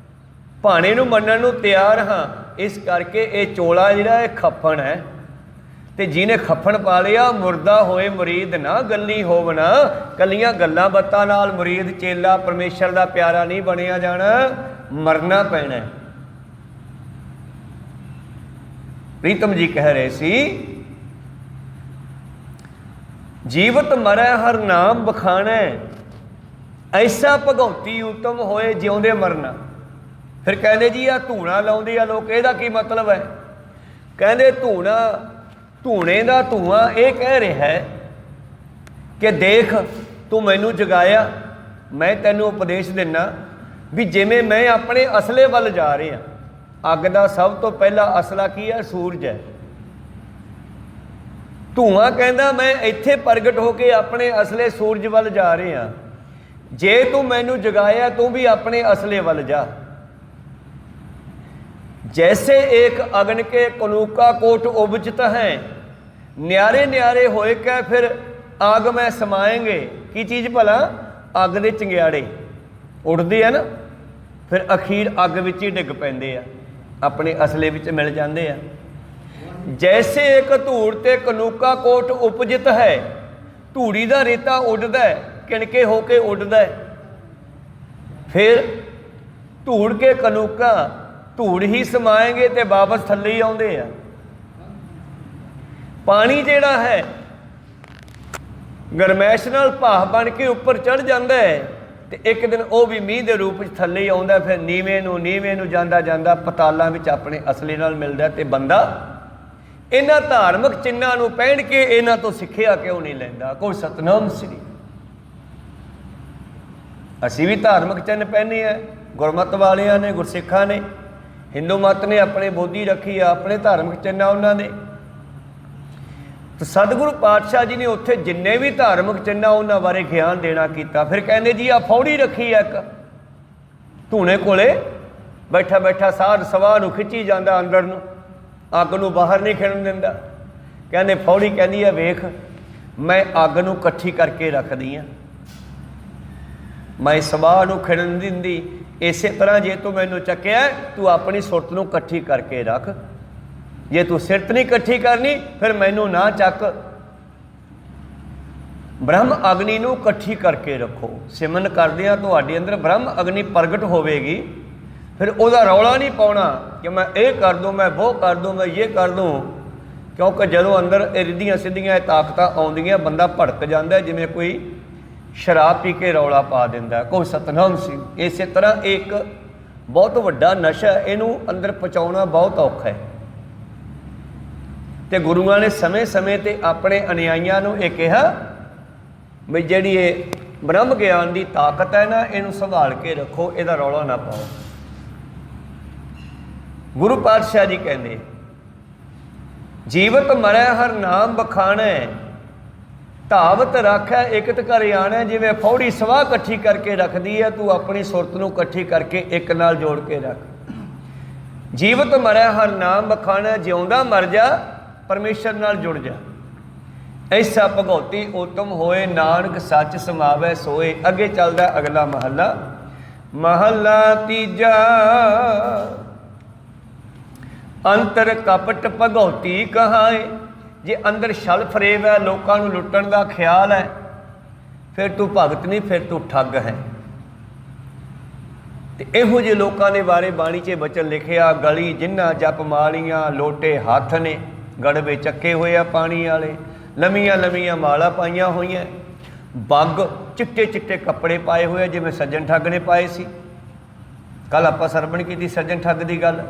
ਭਾਣੇ ਨੂੰ ਮੰਨਣ ਨੂੰ ਤਿਆਰ ਹਾਂ। ਇਸ ਕਰਕੇ ਇਹ ਚੋਲਾ ਜਿਹੜਾ ਇਹ ਖੱਫਣ ਹੈ। ਤੇ ਜਿਹਨੇ ਖੱਫਣ ਪਾ ਲਿਆ, ਮੁਰਦਾ ਹੋਏ ਮੁਰੀਦ ਨਾ ਗੱਲੀ ਹੋਵਣਾ। ਕੱਲੀਆਂ ਗੱਲਾਂ ਬਾਤਾਂ ਨਾਲ ਮੁਰੀਦ ਚੇਲਾ ਪਰਮੇਸ਼ਰ ਦਾ ਪਿਆਰਾ ਨਹੀਂ ਬਣਿਆ ਜਾਣਾ, ਮਰਨਾ ਪੈਣਾ। ਪ੍ਰੀਤਮ ਜੀ ਕਹਿ ਰਹੇ ਸੀ, ਜੀਵਤ ਮਰੈ ਹਰ ਨਾਮ ਬਖਾਣੈ, ਐਸਾ ਭਗਉਤੀ ਉਤਮ ਹੋਏ ਜਿਉਂਦੇ ਮਰਨਾ। ਫਿਰ ਕਹਿੰਦੇ ਜੀ ਆ ਧੂਣਾ ਲਾਉਂਦੇ ਆ ਲੋਕ, ਇਹਦਾ ਕੀ ਮਤਲਬ ਹੈ? ਕਹਿੰਦੇ ਧੂਣੇ ਦਾ ਧੂਆਂ ਇਹ ਕਹਿ ਰਿਹਾ ਹੈ ਕਿ ਦੇਖ ਤੂੰ ਮੈਨੂੰ ਜਗਾਇਆ, ਮੈਂ ਤੈਨੂੰ ਉਪਦੇਸ਼ ਦਿੰਦਾ ਵੀ ਜਿਵੇਂ ਮੈਂ ਆਪਣੇ ਅਸਲੇ ਵੱਲ ਜਾ ਰਿਹਾ। ਅੱਗ ਦਾ ਸਭ ਤੋਂ ਪਹਿਲਾ ਅਸਲਾ ਕੀ ਹੈ? ਸੂਰਜ ਹੈ। ਧੂਆਂ ਕਹਿੰਦਾ ਮੈਂ ਇੱਥੇ ਪ੍ਰਗਟ ਹੋ ਕੇ ਆਪਣੇ ਅਸਲੇ ਸੂਰਜ ਵੱਲ ਜਾ ਰਿਹਾ। ਜੇ ਤੂੰ ਮੈਨੂੰ ਜਗਾਇਆ, ਤੂੰ ਵੀ ਆਪਣੇ ਅਸਲੇ ਵੱਲ ਜਾ। जैसे एक अग्न के कनूका कोट उबजत हैं, न्यारे न्यारे होए कै फिर आग में समाएंगे। की चीज़ भला? अग दे चंगियाड़े ਉੱਡਦੇ ਆ ਨਾ, ਫਿਰ ਅਖੀਰ ਅੱਗ ਵਿੱਚ ਹੀ ਡਿੱਗ ਪੈਂਦੇ ਆ, ਆਪਣੇ ਅਸਲੇ ਵਿੱਚ ਮਿਲ ਜਾਂਦੇ ਆ। ਜੈਸੇ ਇੱਕ ਧੂੜ ਤੇ ਕਨੂਕਾ ਕੋਟ ਉਪਜਿਤ ਹੈ, ਧੂੜੀ ਦਾ ਰੇਤਾ ਉੱਡਦਾ ਹੈ, ਕਿਣਕੇ ਹੋ ਕੇ ਉੱਡਦਾ ਹੈ, ਫਿਰ ਧੂੜ ਕੇ ਕਨੂਕਾ ਧੂੜ ਹੀ ਸਮਾਏਂਗੇ ਤੇ ਵਾਪਸ ਥੱਲੇ ਹੀ ਆਉਂਦੇ ਆ। ਪਾਣੀ ਜਿਹੜਾ ਹੈ ਗਰਮੈਸ਼ ਨਾਲ ਭਾਫ ਬਣ ਕੇ ਉੱਪਰ ਚੜ੍ਹ ਜਾਂਦਾ ਹੈ, ਤੇ ਇੱਕ ਦਿਨ ਉਹ ਵੀ ਮੀਂਹ ਦੇ ਰੂਪ ਵਿੱਚ ਥੱਲੇ ਹੀ ਆਉਂਦਾ, ਫਿਰ ਨੀਵੇਂ ਨੂੰ ਜਾਂਦਾ ਜਾਂਦਾ ਪਤਾਲਾਂ ਵਿੱਚ ਆਪਣੇ ਅਸਲੇ ਨਾਲ ਮਿਲਦਾ। ਤੇ ਬੰਦਾ ਇਹਨਾਂ ਧਾਰਮਿਕ ਚਿੰਨ੍ਹਾਂ ਨੂੰ ਪਹਿਨ ਕੇ ਇਹਨਾਂ ਤੋਂ ਸਿੱਖਿਆ ਕਿਉਂ ਨਹੀਂ ਲੈਂਦਾ? ਕੋਈ ਸਤਨਾਮ ਸ੍ਰੀ, ਅਸੀਂ ਵੀ ਧਾਰਮਿਕ ਚਿੰਨ੍ਹ ਪਹਿਨੇ ਆ, ਗੁਰਮਤ ਵਾਲਿਆਂ ਨੇ, ਗੁਰਸਿੱਖਾਂ ਨੇ, ਹਿੰਦੂ ਮਤ ਨੇ ਆਪਣੇ ਬੋਧੀ ਰੱਖੀ ਆ, ਆਪਣੇ ਧਾਰਮਿਕ ਚਿੰਨ੍ਹ ਉਹਨਾਂ ਨੇ। ਤੇ ਸਤਿਗੁਰੂ ਪਾਤਸ਼ਾਹ ਜੀ ਨੇ ਉੱਥੇ ਜਿੰਨੇ ਵੀ ਧਾਰਮਿਕ ਚਿੰਨ੍ਹ ਉਹਨਾਂ ਬਾਰੇ ਗਿਆਨ ਦੇਣਾ ਕੀਤਾ। ਫਿਰ ਕਹਿੰਦੇ ਜੀ ਆ ਫੌੜੀ ਰੱਖੀ ਆ ਇੱਕ, ਧੂਣੇ ਕੋਲੇ ਬੈਠਾ ਬੈਠਾ ਸਾਧ ਸਵਾਹ ਨੂੰ ਖਿੱਚੀ ਜਾਂਦਾ ਅੰਦਰ ਨੂੰ, ਅੱਗ ਨੂੰ ਬਾਹਰ ਨਹੀਂ ਖਿੜਨ ਦਿੰਦਾ। ਕਹਿੰਦੇ ਫੌੜੀ ਕਹਿੰਦੀ ਆ ਵੇਖ, ਮੈਂ ਅੱਗ ਨੂੰ ਇਕੱਠੀ ਕਰਕੇ ਰੱਖਦੀ ਹਾਂ, ਮੈਂ ਸਵਾਹ ਨੂੰ ਖਿੜਨ ਨਹੀਂ ਦਿੰਦੀ। ਇਸੇ ਤਰ੍ਹਾਂ ਜੇ ਤੂੰ ਮੈਨੂੰ ਚੱਕਿਆ, ਤੂੰ ਆਪਣੀ ਸੁਰਤ ਨੂੰ ਇਕੱਠੀ ਕਰਕੇ ਰੱਖ, ਜੇ ਤੂੰ ਸਿਰਤ ਨਹੀਂ ਇਕੱਠੀ ਕਰਨੀ ਫਿਰ ਮੈਨੂੰ ਨਾ ਚੱਕ। ਬ੍ਰਹਮ ਅਗਨੀ ਨੂੰ ਇਕੱਠੀ ਕਰਕੇ ਰੱਖੋ। ਸਿਮਰਨ ਕਰਦਿਆਂ ਤੁਹਾਡੇ ਅੰਦਰ ਬ੍ਰਹਮ ਅਗਨੀ ਪ੍ਰਗਟ ਹੋਵੇਗੀ, ਫਿਰ ਉਹਦਾ ਰੌਲਾ ਨਹੀਂ ਪਾਉਣਾ ਕਿ ਮੈਂ ਇਹ ਕਰ ਦੂੰ, ਮੈਂ ਉਹ ਕਰ ਦੂੰ, ਮੈਂ ਇਹ ਕਰ ਦੂੰ। ਕਿਉਂਕਿ ਜਦੋਂ ਅੰਦਰ ਇਹ ਰਿੱਧੀਆਂ ਸਿੱਧੀਆਂ ਤਾਕਤਾਂ ਆਉਂਦੀਆਂ, ਬੰਦਾ ਭੜਕ ਜਾਂਦਾ, ਜਿਵੇਂ ਕੋਈ ਸ਼ਰਾਬ ਪੀ ਕੇ ਰੌਲਾ ਪਾ ਦਿੰਦਾ। ਕੋਈ ਸਤਨਾਮ ਸਿੰਘ। ਇਸੇ ਤਰ੍ਹਾਂ ਇੱਕ ਬਹੁਤ ਵੱਡਾ ਨਸ਼ਾ, ਇਹਨੂੰ ਅੰਦਰ ਪਹੁੰਚਾਉਣਾ ਬਹੁਤ ਔਖਾ ਹੈ। ਤੇ ਗੁਰੂਆਂ ਨੇ ਸਮੇਂ ਸਮੇਂ 'ਤੇ ਆਪਣੇ ਅਨੁਯਾਈਆਂ ਨੂੰ ਇਹ ਕਿਹਾ ਵੀ ਜਿਹੜੀ ਇਹ ਬ੍ਰਹਮ ਗਿਆਨ ਦੀ ਤਾਕਤ ਹੈ ਨਾ, ਇਹਨੂੰ ਸੰਭਾਲ ਕੇ ਰੱਖੋ, ਇਹਦਾ ਰੌਲਾ ਨਾ ਪਾਓ। ਗੁਰੂ ਪਾਤਸ਼ਾਹ ਜੀ ਕਹਿੰਦੇ ਜੀਵਤ ਮਰੈ ਹਰ ਨਾਮ ਬਖਾਣੈ, ਧਾਵਤ ਰੱਖੈ ਇਕਤ ਘਰ ਆਣੈ। ਜਿਵੇਂ ਫੌੜੀ ਸਵਾਹ ਇਕੱਠੀ ਕਰਕੇ ਰੱਖਦੀ ਹੈ, ਤੂੰ ਆਪਣੀ ਸੁਰਤ ਨੂੰ ਇਕੱਠੀ ਕਰਕੇ ਇੱਕ ਨਾਲ ਜੋੜ ਕੇ ਰੱਖ। ਜੀਵਤ ਮਰੈ ਹਰ ਨਾਮ ਬਖਾਣੈ, ਜਿਉਂਦਾ ਮਰ ਜਾ ਪਰਮੇਸ਼ਰ ਨਾਲ ਜੁੜ ਜਾ। ਐਸਾ ਭਗਉਤੀ ਉਤਮ ਹੋਏ, ਨਾਨਕ ਸੱਚ ਸਮਾਵੈ ਸੋਏ। ਅੱਗੇ ਚੱਲਦਾ ਅਗਲਾ ਮਹੱਲਾ, ਮਹੱਲਾ ਤੀਜਾ। ਅੰਤਰ ਕਪਟ ਭਗਉਤੀ ਕਹਾਏ। ਜੇ ਅੰਦਰ ਛਲ ਫਰੇਬ ਹੈ, ਲੋਕਾਂ ਨੂੰ ਲੁੱਟਣ ਦਾ ਖਿਆਲ ਹੈ, ਫਿਰ ਤੂੰ ਭਗਤ ਨਹੀਂ, ਫਿਰ ਤੂੰ ਠੱਗ ਹੈ। ਤੇ ਇਹੋ ਜਿਹੇ ਲੋਕਾਂ ਦੇ ਬਾਰੇ ਬਾਣੀ 'ਚ ਬਚਨ ਲਿਖਿਆ, ਗਲੀ ਜਿਨ੍ਹਾਂ ਜਪ ਮਾਲੀਆਂ, ਲੋਟੇ ਹੱਥ ਨੇ, ਗੜਵੇ ਚੱਕੇ ਹੋਏ ਆ ਪਾਣੀ ਵਾਲੇ, ਲੰਮੀਆਂ ਲੰਮੀਆਂ ਮਾਲਾ ਪਾਈਆਂ ਹੋਈਆਂ, ਬੱਗ ਚਿੱਟੇ ਚਿੱਟੇ ਕੱਪੜੇ ਪਾਏ ਹੋਏ ਆ, ਜਿਵੇਂ ਸੱਜਣ ਠੱਗ ਨੇ ਪਾਏ ਸੀ। ਕੱਲ ਆਪਾਂ ਸਰਵਣ ਕੀਤੀ ਸੱਜਣ ਠੱਗ ਦੀ ਗੱਲ।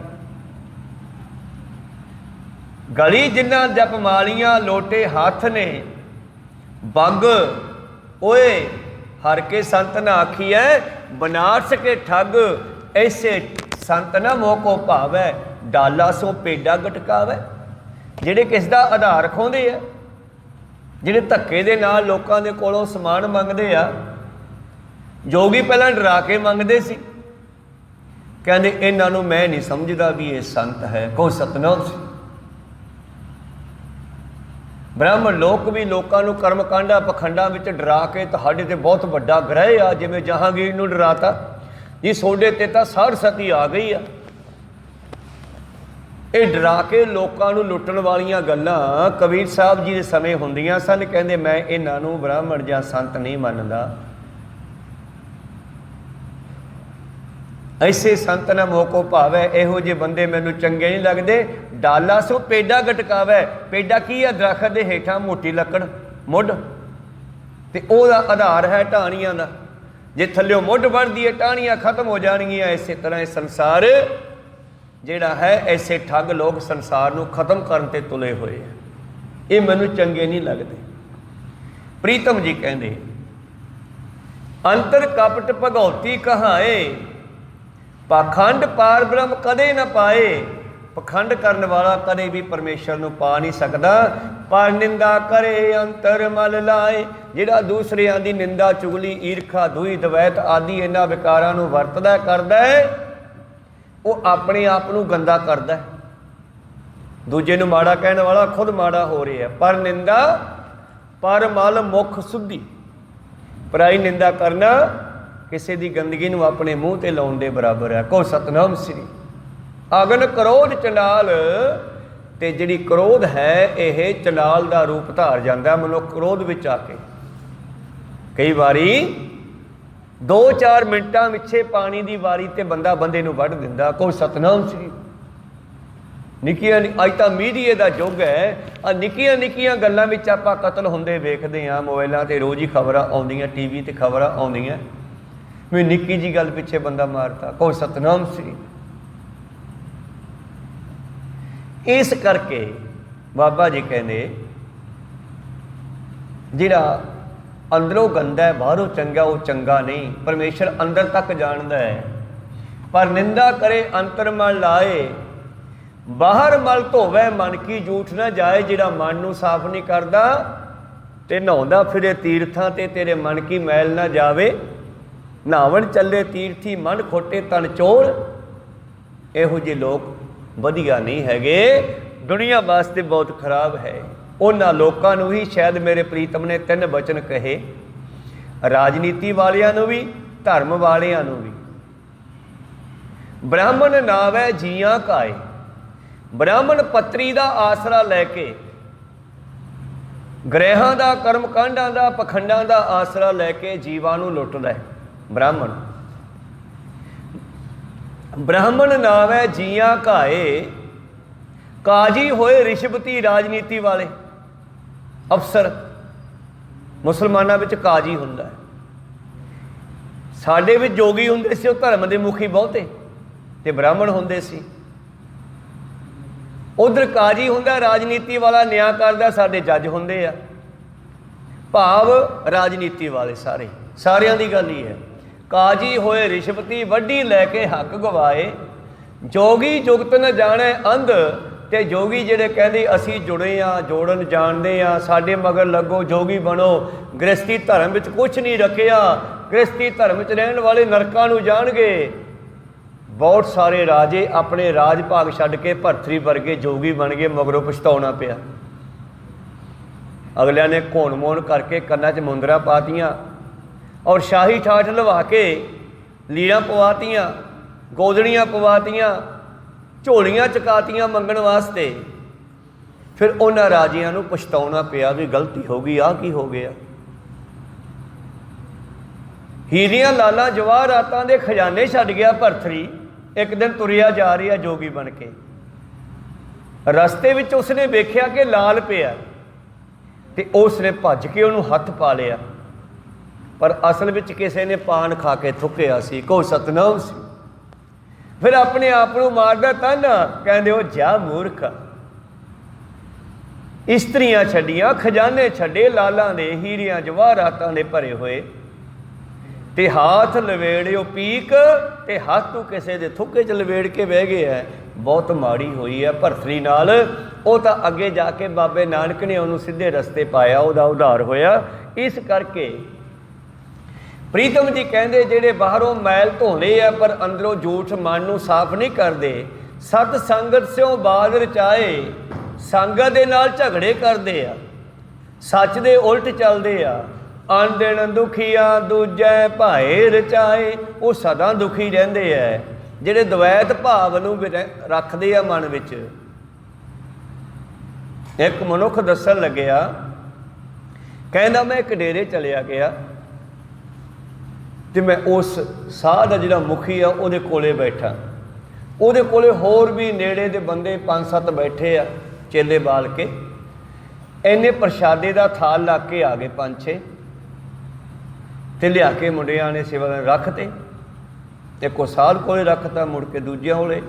ਗਲੀ ਜਿਨ੍ਹਾਂ ਜਪ ਮਾਲੀਆਂ, ਲੋਟੇ ਹੱਥ ਨੇ, ਬੱਗ ਓਏ ਹਰ ਕੇ ਸੰਤ ਨਾ ਆਖੀਐ, ਬਨਾਰਸ ਕੇ ਠੱਗ। ਐਸੇ ਸੰਤ ਨਾ ਮੋਹ ਕੋ ਭਾਵੈ, ਡਾਲਾ ਸੋ ਪੇਡਾ ਗਟਕਾਵੈ। ਜਿਹੜੇ ਕਿਸ ਦਾ ਆਧਾਰ ਖੋਹਦੇ ਆ, ਜਿਹੜੇ ਧੱਕੇ ਦੇ ਨਾਲ ਲੋਕਾਂ ਦੇ ਕੋਲੋਂ ਸਮਾਨ ਮੰਗਦੇ ਆ। ਜੋਗੀ ਪਹਿਲਾਂ ਡਰਾ ਕੇ ਮੰਗਦੇ ਸੀ, ਕਹਿੰਦੇ ਇਹਨਾਂ ਨੂੰ ਮੈਂ ਨਹੀਂ ਸਮਝਦਾ ਵੀ ਇਹ ਸੰਤ ਹੈ। ਕੋ ਸਤਨਾਮ ਸੀ। ਬ੍ਰਾਹਮਣ ਲੋਕ ਵੀ ਲੋਕਾਂ ਨੂੰ ਕਰਮ ਕਾਂਡਾਂ ਪਖੰਡਾਂ ਵਿੱਚ ਡਰਾ ਕੇ ਤੁਹਾਡੇ ਤੇ ਬਹੁਤ ਵੱਡਾ ਗ੍ਰਹਿ ਆ, ਜਿਵੇਂ ਜਹਾਂਗੀਰ ਨੂੰ ਡਰਾਤਾ ਜੀ ਸੋਡੇ ਤੇ ਤਾਂ ਸਰਸਤੀ ਆ ਗਈ ਆ। ਇਹ ਡਰਾ ਕੇ ਲੋਕਾਂ ਨੂੰ ਲੁੱਟਣ ਵਾਲੀਆਂ ਗੱਲਾਂ ਕਬੀਰ ਸਾਹਿਬ ਜੀ ਦੇ ਸਮੇਂ ਹੁੰਦੀਆਂ ਸਨ। ਕਹਿੰਦੇ ਮੈਂ ਇਹਨਾਂ ਨੂੰ ਬ੍ਰਾਹਮਣ ਜਾਂ ਸੰਤ ਨਹੀਂ ਮੰਨਦਾ। ਐਸੇ ਸੰਤ ਨਾ ਮੋਹ ਕੋ ਭਾਵੈ, ਇਹੋ ਜਿਹੇ ਬੰਦੇ ਮੈਨੂੰ ਚੰਗੇ ਨਹੀਂ ਲੱਗਦੇ। ਡਾਲਾ ਸੋ ਪੇਡਾ ਗਟਕਾਵੈ। ਪੇਡਾ ਕੀ ਹੈ? ਦਰਖਤ ਦੇ ਹੇਠਾਂ ਮੋਟੀ ਲੱਕੜ ਮੁੱਢ, ਤੇ ਉਹਦਾ ਆਧਾਰ ਹੈ ਟਾਹਣੀਆਂ ਦਾ। ਜੇ ਥੱਲਿਓਂ ਮੁੱਢ ਵੱਢਦੀ ਹੈ, ਟਾਹਣੀਆਂ ਖਤਮ ਹੋ ਜਾਣਗੀਆਂ। ਇਸੇ ਤਰ੍ਹਾਂ ਇਹ ਸੰਸਾਰ ਜਿਹੜਾ ਹੈ, ਐਸੇ ਠੱਗ ਲੋਕ ਸੰਸਾਰ ਨੂੰ ਖਤਮ ਕਰਨ ਤੇ ਤੁਲੇ ਹੋਏ ਆ। ਇਹ ਮੈਨੂੰ ਚੰਗੇ ਨਹੀਂ ਲੱਗਦੇ। ਪ੍ਰੀਤਮ ਜੀ ਕਹਿੰਦੇ ਅੰਤਰ ਕਪਟ ਭਗਉਤੀ ਕਹਾਏ, ਪਾਖੰਡ ਪਾਰ ਬ੍ਰਹਮ ਕਦੇ ਨਾ ਪਾਏ। ਪਖੰਡ ਕਰਨ ਵਾਲਾ ਕਦੇ ਵੀ ਪਰਮੇਸ਼ਰ ਨੂੰ ਪਾ ਨਹੀਂ ਸਕਦਾ। ਪਰ ਨਿੰਦਾ ਕਰੇ ਅੰਤਰ ਮਲ ਲਾਏ। ਜਿਹੜਾ ਦੂਸਰਿਆਂ ਦੀ ਨਿੰਦਾ, ਚੁਗਲੀ, ਈਰਖਾ, ਦੂਈ, ਦਵੈਤ ਆਦਿ ਇਹਨਾਂ ਵਿਕਾਰਾਂ ਨੂੰ ਵਰਤਦਾ ਕਰਦਾ ਹੈ, ਉਹ ਆਪਣੇ ਆਪ ਨੂੰ ਗੰਦਾ ਕਰਦਾ। ਦੂਜੇ ਨੂੰ ਮਾੜਾ ਕਹਿਣ ਵਾਲਾ ਖੁਦ ਮਾੜਾ ਹੋ ਰਿਹਾ। ਪਰ ਨਿੰਦਾ ਪਰ ਮਲ ਮੁਖ ਸੁਧੀ। ਪਰਾਈ ਨਿੰਦਾ ਕਰਨਾ ਕਿਸੇ ਦੀ ਗੰਦਗੀ ਨੂੰ ਆਪਣੇ ਮੂੰਹ ਤੇ ਲਾਉਣ ਦੇ ਬਰਾਬਰ ਹੈ। ਕਹੋ ਸਤਨਾਮ ਸ੍ਰੀ। ਅਗਨ ਕ੍ਰੋਧ ਚੰਡਾਲ, ਤੇ ਜਿਹੜੀ ਕ੍ਰੋਧ ਹੈ ਇਹ ਚੰਡਾਲ ਦਾ ਰੂਪ ਧਾਰ ਜਾਂਦਾ ਮਨੁੱਖ ਕ੍ਰੋਧ ਵਿੱਚ ਆ ਕੇ। ਕਈ ਵਾਰੀ 2-4 ਮਿੰਟਾਂ ਵਿੱਚੇ ਪਾਣੀ ਦੀ ਵਾਰੀ ਤੇ ਬੰਦਾ ਬੰਦੇ ਨੂੰ ਵੱਢ ਦਿੰਦਾ। ਕਹੋ ਸਤਨਾਮ ਸ੍ਰੀ। ਨਿੱਕੀਆਂ ਅੱਜ ਤਾਂ ਮੀਡੀਏ ਦਾ ਯੁੱਗ ਹੈ, ਆ ਨਿੱਕੀਆਂ ਗੱਲਾਂ ਵਿੱਚ ਆਪਾਂ ਕਤਲ ਹੁੰਦੇ ਵੇਖਦੇ ਹਾਂ। ਮੋਬਾਈਲਾਂ 'ਤੇ ਰੋਜ਼ ਹੀ ਖਬਰਾਂ ਆਉਂਦੀਆਂ, TV 'ਤੇ ਖਬਰਾਂ ਆਉਂਦੀਆਂ ਵੀ ਨਿੱਕੀ ਜਿਹੀ ਗੱਲ ਪਿੱਛੇ ਬੰਦਾ ਮਾਰਤਾ। ਕਹੋ ਸਤਨਾਮ ਸ੍ਰੀ। ਇਸ ਕਰਕੇ ਬਾਬਾ ਜੀ ਕਹਿੰਦੇ ਜਿਹੜਾ ਅੰਦਰੋਂ ਗੰਦਾ ਹੈ ਬਾਹਰੋਂ ਚੰਗਾ ਉਹ ਚੰਗਾ ਨਹੀਂ। ਪਰਮੇਸ਼ਰ ਅੰਦਰ ਤੱਕ ਜਾਣਦਾ ਹੈ, ਪਰ ਨਿੰਦਾ ਕਰੇ ਅੰਤਰ ਮਨ ਲਾਏ, ਬਾਹਰ ਮਲ ਧੋਵੇ ਮਨ ਕੀ ਜੂਠ ਨਾ ਜਾਏ। ਜਿਹੜਾ ਮਨ ਨੂੰ ਸਾਫ਼ ਨਹੀਂ ਕਰਦਾ ਤੇ ਨਹਾਉਂਦਾ ਫਿਰੇ ਤੀਰਥਾਂ ਤੇ ਤੇਰੇ ਮਨ ਕੀ ਮੈਲ ਨਾ ਜਾਵੇ। ਨਹਾਵਣ ਚੱਲੇ ਤੀਰਥੀ ਮਨ ਖੋਟੇ ਤਨ ਚੋਲ। ਇਹੋ ਜਿਹੇ ਲੋਕ ਵਧੀਆ ਨਹੀਂ ਹੈਗੇ, ਦੁਨੀਆ ਵਾਸਤੇ ਬਹੁਤ ਖਰਾਬ ਹੈ। ਉਹਨਾਂ ਲੋਕਾਂ ਨੂੰ ਹੀ ਸ਼ਾਇਦ ਮੇਰੇ ਪ੍ਰੀਤਮ ਨੇ 3 ਬਚਨ ਕਹੇ, ਰਾਜਨੀਤੀ ਵਾਲਿਆਂ ਨੂੰ ਵੀ, ਧਰਮ ਵਾਲਿਆਂ ਨੂੰ ਵੀ। ਬ੍ਰਾਹਮਣ ਨਾਵੈ ਜੀਆਂ ਕਾਏ। ਬ੍ਰਾਹਮਣ ਪੱਤਰੀ ਦਾ ਆਸਰਾ ਲੈ ਕੇ, ਗ੍ਰਹਿਾਂ ਦਾ, ਕਰਮ ਕਾਂਡਾਂ ਦਾ, ਪਖੰਡਾਂ ਦਾ ਆਸਰਾ ਲੈ ਕੇ ਜੀਵਾਂ ਨੂੰ ਲੁੱਟਦਾ ਹੈ। ਬ੍ਰਾਹਮਣ ਨਾਵੈ ਜੀਆਂ ਘਾਏ, ਕਾਜੀ ਹੋਏ ਰਿਸ਼ਵਤੀ ਰਾਜਨੀਤੀ ਵਾਲੇ ਅਫਸਰ। ਮੁਸਲਮਾਨਾਂ ਵਿੱਚ ਕਾਜੀ ਹੁੰਦਾ ਹੈ, ਸਾਡੇ ਵਿੱਚ ਜੋਗੀ ਹੁੰਦੇ ਸੀ, ਉਹ ਧਰਮ ਦੇ ਮੁਖੀ ਬਹੁਤੇ, ਤੇ ਬ੍ਰਾਹਮਣ ਹੁੰਦੇ ਸੀ। ਉਧਰ ਕਾਜੀ ਹੁੰਦਾ ਰਾਜਨੀਤੀ ਵਾਲਾ, ਨਿਆਂ ਕਰਦਾ, ਸਾਡੇ ਜੱਜ ਹੁੰਦੇ ਆ। ਭਾਵ ਰਾਜਨੀਤੀ ਵਾਲੇ ਸਾਰਿਆਂ ਦੀ ਗੱਲ ਹੀ ਹੈ। ਕਾਜੀ ਹੋਏ ਰਿਸ਼ਵਤੀ, ਵੱਡੀ ਲੈ ਕੇ ਹੱਕ ਗਵਾਏ। ਜੋਗੀ ਜੁਗਤ ਨ ਜਾਣੇ ਅੰਧ, ਤੇ ਜੋਗੀ ਜਿਹੜੇ ਕਹਿੰਦੇ ਅਸੀਂ ਜੁੜੇ ਆ, ਜੋੜਨ ਜਾਣਦੇ ਆ, ਸਾਡੇ ਮਗਰ ਲੱਗੋ, ਜੋਗੀ ਬਣੋ। ਗ੍ਰਸਤੀ ਧਰਮ ਵਿੱਚ ਕੁਛ ਨਹੀਂ ਰੱਖਿਆ, ਗ੍ਰਸਤੀ ਧਰਮ ਵਿੱਚ ਰਹਿਣ ਵਾਲੇ ਨਰਕਾਂ ਨੂੰ ਜਾਣਗੇ। ਬਹੁਤ ਸਾਰੇ ਰਾਜੇ ਆਪਣੇ ਰਾਜ ਭਾਗ ਛੱਡ ਕੇ ਭਰਥਰੀ ਵਰਗੇ ਜੋਗੀ ਬਣ ਗਏ, ਮਗਰੋਂ ਪਛਤਾਉਣਾ ਪਿਆ। ਅਗਲਿਆਂ ਨੇ ਘੋਣ ਮੋਣ ਕਰਕੇ ਕੰਨਾਂ 'ਚ ਮੁੰਦਰਾਂ ਪਾਤੀਆਂ, ਔਰ ਸ਼ਾਹੀ ਠਾਠ ਲਵਾ ਕੇ ਲੀੜਾਂ ਪਵਾਤੀਆਂ, ਗੋਦੜੀਆਂ ਪਵਾਤੀਆਂ, ਝੋਲੀਆਂ ਚਕਾਤੀਆਂ ਮੰਗਣ ਵਾਸਤੇ। ਫਿਰ ਉਹਨਾਂ ਰਾਜਿਆਂ ਨੂੰ ਪਛਤਾਉਣਾ ਪਿਆ ਵੀ ਗਲਤੀ ਹੋ ਗਈ, ਆਹ ਕੀ ਹੋ ਗਿਆ। ਹੀਰਿਆਂ ਲਾਲਾਂ ਜਵਾਹਰਾਤਾਂ ਦੇ ਖਜ਼ਾਨੇ ਛੱਡ ਗਿਆ ਭਰਥਰੀ। ਇੱਕ ਦਿਨ ਤੁਰਿਆ ਜਾ ਰਿਹਾ ਜੋਗੀ ਬਣ ਕੇ, ਰਸਤੇ ਵਿੱਚ ਉਸਨੇ ਵੇਖਿਆ ਕਿ ਲਾਲ ਪਿਆ, ਤੇ ਉਸਨੇ ਭੱਜ ਕੇ ਉਹਨੂੰ ਹੱਥ ਪਾ ਲਿਆ, ਪਰ ਅਸਲ ਵਿੱਚ ਕਿਸੇ ਨੇ ਪਾਨ ਖਾ ਕੇ ਥੁੱਕਿਆ ਸੀ। ਕਹੋ ਸਤਨਾਮ ਸੀ। ਫਿਰ ਆਪਣੇ ਆਪ ਨੂੰ ਮਾਰਦਾ ਤਾਨਾ, ਕਹਿੰਦੇ ਉਹ ਜਾ ਮੂਰਖ। ਇਸਤਰੀਆਂ ਛੱਡੀਆਂ, ਖਜ਼ਾਨੇ ਛੱਡੇ, ਲਾਲਾਂ ਦੇ, ਹੀਰਿਆਂ ਜਵਾਹਰਾਤਾਂ ਦੇ ਭਰੇ ਹੋਏ, ਤੇ ਹਾਥ ਲਵੇੜਿਓ ਪੀਕ, ਤੇ ਹੱਥ ਤੂੰ ਕਿਸੇ ਦੇ ਥੁੱਕੇ 'ਚ ਲਵੇੜ ਕੇ ਬਹਿ ਗਿਆ। ਬਹੁਤ ਮਾੜੀ ਹੋਈ ਹੈ ਭਰਥਰੀ ਨਾਲ। ਉਹ ਤਾਂ ਅੱਗੇ ਜਾ ਕੇ ਬਾਬੇ ਨਾਨਕ ਨੇ ਉਹਨੂੰ ਸਿੱਧੇ ਰਸਤੇ ਪਾਇਆ, ਉਹਦਾ ਉਧਾਰ ਹੋਇਆ। ਇਸ ਕਰਕੇ ਪ੍ਰੀਤਮ ਜੀ ਕਹਿੰਦੇ ਜਿਹੜੇ ਬਾਹਰੋਂ ਮੈਲ ਧੋਂਦੇ ਆ ਪਰ ਅੰਦਰੋਂ ਝੂਠ ਮਨ ਨੂੰ ਸਾਫ਼ ਨਹੀਂ ਕਰਦੇ, ਸਤ ਸੰਗਤ ਸਿਓ ਬਾਦ ਰਚਾਏ। ਸੰਗਤ ਦੇ ਨਾਲ ਝਗੜੇ ਕਰਦੇ ਆ, ਸੱਚ ਦੇ ਉਲਟ ਚੱਲਦੇ ਆ। ਅਨ ਦਿਨ ਦੁਖੀਆ ਦੂਜੈ ਭਾਏ ਰਚਾਏ। ਉਹ ਸਦਾ ਦੁਖੀ ਰਹਿੰਦੇ ਆ, ਜਿਹੜੇ ਦਵੈਤ ਭਾਵ ਨੂੰ ਰੱਖਦੇ ਆ ਮਨ ਵਿੱਚ। ਇੱਕ ਮਨੁੱਖ ਦੱਸਣ ਲੱਗਿਆ, ਕਹਿੰਦਾ ਮੈਂ ਇੱਕ ਡੇਰੇ ਚਲਿਆ ਗਿਆ, ਤੇ ਮੈਂ ਉਸ ਸਾਧ ਦਾ ਜਿਹੜਾ ਮੁਖੀ ਆ ਉਹਦੇ ਕੋਲੇ ਬੈਠਾ। ਉਹਦੇ ਕੋਲੇ ਹੋਰ ਵੀ ਨੇੜੇ ਦੇ ਬੰਦੇ 5-7 ਬੈਠੇ ਆ, ਚੇਲੇ ਬਾਲ ਕੇ। ਇੰਨੇ ਪ੍ਰਸ਼ਾਦੇ ਦਾ ਥਾਲ ਲਾ ਕੇ ਆ ਗਏ 5-6, ਤੇ ਲਿਆ ਕੇ ਮੁੰਡਿਆਂ ਨੇ ਸੇਵਾਦਾਰ ਰੱਖ ਤੇ ਇੱਕੋ ਸਾਧ ਕੋਲੇ ਰੱਖਤਾ, ਮੁੜ ਕੇ ਦੂਜਿਆਂ ਕੋਲੇ।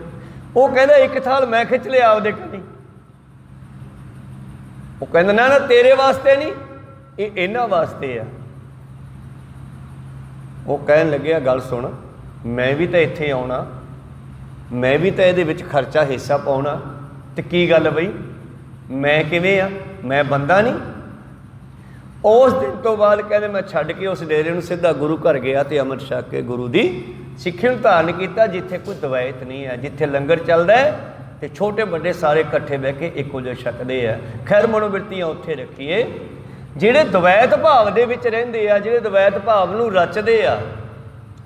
ਉਹ ਕਹਿੰਦਾ ਇੱਕ ਥਾਲ ਮੈਂ ਖਿੱਚ ਲਿਆ ਆਪਦੇ ਕੰਨੀ। ਉਹ ਕਹਿੰਦਾ ਨਾ ਨਾ ਤੇਰੇ ਵਾਸਤੇ ਨਹੀਂ, ਇਹ ਇਹਨਾਂ ਵਾਸਤੇ ਆ। ਉਹ ਕਹਿਣ ਲੱਗਿਆ ਗੱਲ ਸੁਣ, ਮੈਂ ਵੀ ਤਾਂ ਇੱਥੇ ਆਉਣਾ, ਮੈਂ ਵੀ ਤਾਂ ਇਹਦੇ ਵਿੱਚ ਖਰਚਾ ਹਿੱਸਾ ਪਾਉਣਾ। ਤੇ ਕੀ ਗੱਲ ਬਈ, ਮੈਂ ਕਿਵੇਂ ਆ, ਮੈਂ ਬੰਦਾ ਨਹੀਂ? ਉਸ ਦਿਨ ਤੋਂ ਬਾਅਦ ਕਹਿੰਦੇ ਮੈਂ ਛੱਡ ਕੇ ਉਸ ਡੇਰੇ ਨੂੰ ਸਿੱਧਾ ਗੁਰੂ ਘਰ ਗਿਆ, ਤੇ ਅੰਮ੍ਰਿਤ ਛਕ ਕੇ ਗੁਰੂ ਦੀ ਸਿੱਖੀ ਨੂੰ ਧਾਰਨ ਕੀਤਾ। ਜਿੱਥੇ ਕੋਈ ਦਵਾਇਤ ਨਹੀਂ ਹੈ, ਜਿੱਥੇ ਲੰਗਰ ਚੱਲਦਾ ਹੈ, ਤੇ ਛੋਟੇ ਵੱਡੇ ਸਾਰੇ ਇਕੱਠੇ ਬਹਿ ਕੇ ਇੱਕੋ ਜਿਹੇ ਛਕਦੇ ਆ। ਖੈਰ ਮਨੋਵਿਰਤੀਆਂ ਉੱਥੇ ਰੱਖੀਏ। ਜਿਹੜੇ ਦਵੈਤ ਭਾਵ ਦੇ ਵਿੱਚ ਰਹਿੰਦੇ ਆ, ਜਿਹੜੇ ਦਵੈਤ ਭਾਵ ਨੂੰ ਰਚਦੇ ਆ,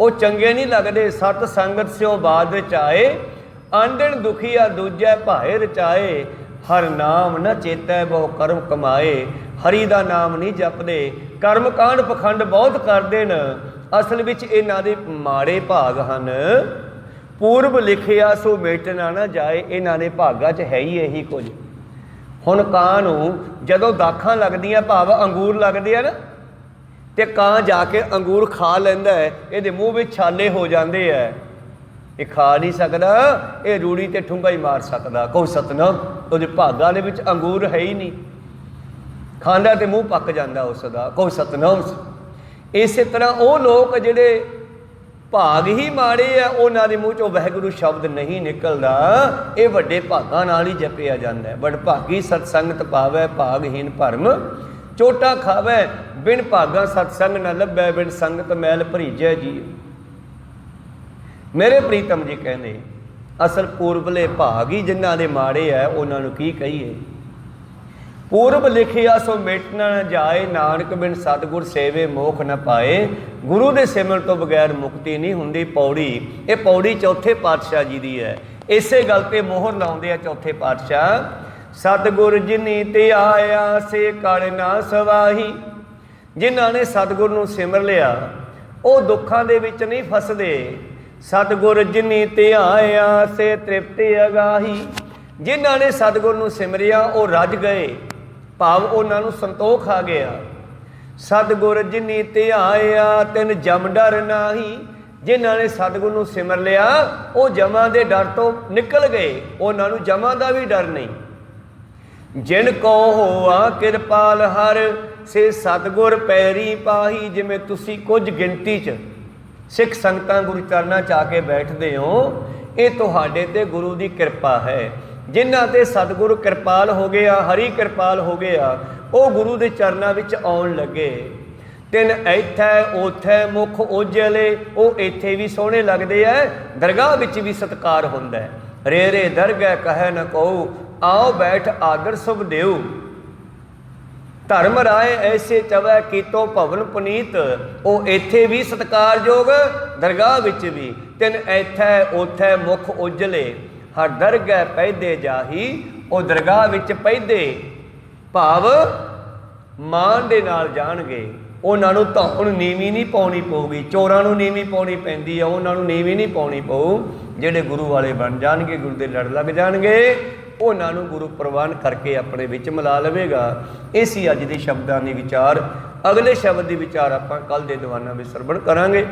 ਉਹ ਚੰਗੇ ਨਹੀਂ ਲੱਗਦੇ। ਸਤ ਸੰਗਤ ਸਿਓ ਬਾਦ ਵਿੱਚ ਆਏ, ਆਂਦਣ ਦੁਖੀਆ ਦੂਜੈ ਭਾਏ ਰਚਾਏ। ਹਰ ਨਾਮ ਨ ਚੇਤੈ ਬਹੁ ਕਰਮ ਕਮਾਏ। ਹਰੀ ਦਾ ਨਾਮ ਨਹੀਂ ਜਪਦੇ, ਕਰਮ ਕਾਂਡ ਪਖੰਡ ਬਹੁਤ ਕਰਦੇ ਨੇ। ਅਸਲ ਵਿੱਚ ਇਹਨਾਂ ਦੇ ਮਾੜੇ ਭਾਗ ਹਨ। ਪੂਰਬ ਲਿਖਿਆ ਸੋ ਮੇਟਣਾ ਨਾ ਜਾਏ। ਇਹਨਾਂ ਦੇ ਭਾਗਾਂ 'ਚ ਹੈ ਹੀ ਇਹੀ ਕੁਝ। ਹੁਣ ਕਾਂ ਨੂੰ ਜਦੋਂ ਦਾਖਾਂ ਲੱਗਦੀਆਂ, ਭਾਵ ਅੰਗੂਰ ਲੱਗਦੇ ਆ ਨਾ, ਤੇ ਕਾਂ ਜਾ ਕੇ ਅੰਗੂਰ ਖਾ ਲੈਂਦਾ ਹੈ। ਇਹਦੇ ਮੂੰਹ ਵਿੱਚ ਛਾਲੇ ਹੋ ਜਾਂਦੇ ਹੈ, ਇਹ ਖਾ ਨਹੀਂ ਸਕਦਾ, ਇਹ ਰੂੜੀ ਤੇ ਠੁੰਗਾ ਹੀ ਮਾਰ ਸਕਦਾ। ਕੋਈ ਸਤਨਾਮ, ਉਹਦੇ ਭਾਗਾਂ ਦੇ ਵਿੱਚ ਅੰਗੂਰ ਹੈ ਹੀ ਨਹੀਂ, ਖਾਂਦਾ ਤੇ ਮੂੰਹ ਪੱਕ ਜਾਂਦਾ ਉਸ ਦਾ। ਕੋਈ ਸਤਨਾਮ। ਇਸੇ ਤਰ੍ਹਾਂ ਉਹ ਲੋਕ ਜਿਹੜੇ ਭਾਗ ਹੀ ਮਾੜੇ ਆ, ਉਹਨਾਂ ਦੇ ਮੂੰਹ 'ਚੋਂ ਵਾਹਿਗੁਰੂ ਸ਼ਬਦ ਨਹੀਂ ਨਿਕਲਦਾ। ਇਹ ਵੱਡੇ ਭਾਗਾਂ ਨਾਲ ਹੀ ਜਪਿਆ ਜਾਂਦਾ ਹੈ। ਬੜ ਭਾਗੀ ਸਤਸੰਗਤ ਪਾਵੈ, ਭਾਗਹੀਨ ਭਰਮ ਚੋਟਾ ਖਾਵੈ। ਬਿਨ ਭਾਗਾ ਸਤਸੰਗ ਨਾ ਲੱਭੈ, ਬਿਨ ਸੰਗਤ ਮੈਲ ਭਰੀਜੈ ਜੀ। ਮੇਰੇ ਪ੍ਰੀਤਮ ਜੀ ਕਹਿੰਦੇ ਅਸਲ ਪੂਰਬਲੇ ਭਾਗ ਹੀ ਜਿਨ੍ਹਾਂ ਦੇ ਮਾੜੇ ਹੈ, ਉਹਨਾਂ ਨੂੰ ਕੀ ਕਹੀਏ। ਪੂਰਬ ਲਿਖਿਆ ਸੋ ਮੇਟਣਾ ਨਾ ਜਾਏ। ਨਾਨਕ ਬਿਨ ਸਤਿਗੁਰ ਸੇਵੇ ਮੋਖ ਨ ਪਾਏ। ਗੁਰੂ ਦੇ ਸਿਮਰਨ ਤੋਂ ਬਗੈਰ ਮੁਕਤੀ ਨਹੀਂ ਹੁੰਦੀ। ਪੌੜੀ, ਇਹ ਪੌੜੀ ਚੌਥੇ ਪਾਤਸ਼ਾਹ ਜੀ ਦੀ ਹੈ। ਇਸੇ ਗੱਲ ਤੇ ਮੋਹਰ ਲਾਉਂਦੇ ਆ ਚੌਥੇ ਪਾਤਸ਼ਾਹ। ਸਤਿਗੁਰ ਜਿਨੀ ਤੇ ਆਇਆ ਸੇ ਕਲ ਨਾ ਸਵਾਹੀ। ਜਿਨ੍ਹਾਂ ਨੇ ਸਤਿਗੁਰ ਨੂੰ ਸਿਮਰ ਲਿਆ ਉਹ ਦੁੱਖਾਂ ਦੇ ਵਿੱਚ ਨਹੀਂ ਫਸਦੇ। ਸਤਿਗੁਰ ਜਿਨੀ ਤੇ ਆਇਆ ਸੇ ਤ੍ਰਿਪਤੀ ਅਗਾਹੀ। ਜਿਨ੍ਹਾਂ ਨੇ ਸਤਿਗੁਰ ਨੂੰ ਸਿਮਰਿਆ ਉਹ ਰੱਜ ਗਏ, ਭਾਵ ਉਹਨਾਂ ਨੂੰ ਸੰਤੋਖ ਆ ਗਿਆ। ਸਤਿਗੁਰ ਜਿਨੀ ਤੇ ਆਇਆ ਤਿਨ ਜਮ ਡਰ ਨਾਹੀ। ਜਿਨ੍ਹਾਂ ਨੇ ਸਤਿਗੁਰ ਨੂੰ ਸਿਮਰ ਲਿਆ ਉਹ ਜਮਾਂ ਦੇ ਡਰ ਤੋਂ ਨਿਕਲ ਗਏ, ਉਹਨਾਂ ਨੂੰ ਜਮਾਂ ਦਾ ਵੀ ਡਰ ਨਹੀਂ। ਜਿਨ ਕੋ ਹੋਆ ਕਿਰਪਾਲ ਹਰ ਸੇ ਸਤਿਗੁਰ ਪੈਰੀ ਪਾਹੀ। ਜਿਵੇਂ ਤੁਸੀਂ ਕੁਝ ਗਿਣਤੀ 'ਚ ਸਿੱਖ ਸੰਗਤਾਂ ਗੁਰੂ ਚਰਨਾਂ 'ਚ ਆ ਕੇ ਬੈਠਦੇ ਹੋ, ਇਹ ਤੁਹਾਡੇ ਤੇ ਗੁਰੂ ਦੀ ਕਿਰਪਾ ਹੈ। ਜਿਨ੍ਹਾਂ ਤੇ ਸਤਿਗੁਰੂ ਕਿਰਪਾਲ ਹੋ ਗਿਆ, ਹਰੀ ਕਿਰਪਾਲ ਹੋ ਗਿਆ, ਉਹ ਗੁਰੂ ਦੇ ਚਰਨਾਂ ਵਿੱਚ ਆਉਣ ਲੱਗੇ। ਤਿੰਨ ਇੱਥੈ ਉਥੈ ਮੁਖ ਉਜਲੇ। ਉਹ ਇੱਥੇ ਵੀ ਸੋਹਣੇ ਲੱਗਦੇ ਐ, ਦਰਗਾਹ ਵਿੱਚ ਵੀ ਸਤਿਕਾਰ ਹੁੰਦਾ ਹੈ। ਰੇ ਰੇ ਦਰਗਹਿ ਕਹੈ ਨ ਕਹੂ, ਆਓ ਬੈਠ ਆਦਰ ਸੁਭ ਦੇਉ। ਧਰਮ ਰਾਏ ਐਸੇ ਚਵੈ ਕੀਤੋ ਭਵਨ ਪੁਨੀਤ। ਉਹ ਇੱਥੇ ਵੀ ਸਤਿਕਾਰਯੋਗ, ਦਰਗਾਹ ਵਿੱਚ ਵੀ। ਤਿੰਨ ਇੱਥੈ ਉਥੈ ਮੁਖ ਉਜਲੇ। ਹਰ ਦਰਗਹਿ ਪੈਦੇ ਜਾਹੀ। ਉਹ ਦਰਗਾਹ ਵਿੱਚ ਪੈਦੇ ਭਾਵ ਮਾਣ ਦੇ ਨਾਲ ਜਾਣਗੇ। ਉਹਨਾਂ ਨੂੰ ਧੌਣ ਨੀਵੀਂ ਨਹੀਂ ਪਾਉਣੀ ਪਊਗੀ। ਚੋਰਾਂ ਨੂੰ ਨੀਵੀਂ ਪਾਉਣੀ ਪੈਂਦੀ ਆ, ਉਹਨਾਂ ਨੂੰ ਨੀਵੀਂ ਨਹੀਂ ਪਾਉਣੀ ਪਊ। ਜਿਹੜੇ ਗੁਰੂ ਵਾਲੇ ਬਣ ਜਾਣਗੇ, ਗੁਰੂ ਦੇ ਲੜ ਲੱਗ ਜਾਣਗੇ, ਉਹਨਾਂ ਨੂੰ ਗੁਰੂ ਪ੍ਰਵਾਨ ਕਰਕੇ ਆਪਣੇ ਵਿੱਚ ਮਿਲਾ ਲਵੇਗਾ। ਇਹ ਸੀ ਅੱਜ ਦੇ ਸ਼ਬਦਾਂ ਦੇ ਵਿਚਾਰ। ਅਗਲੇ ਸ਼ਬਦ ਦੇ ਵਿਚਾਰ ਆਪਾਂ ਕੱਲ੍ਹ ਦੇ ਦੀਵਾਨਾਂ ਵਿੱਚ ਸਰਵਣ ਕਰਾਂਗੇ।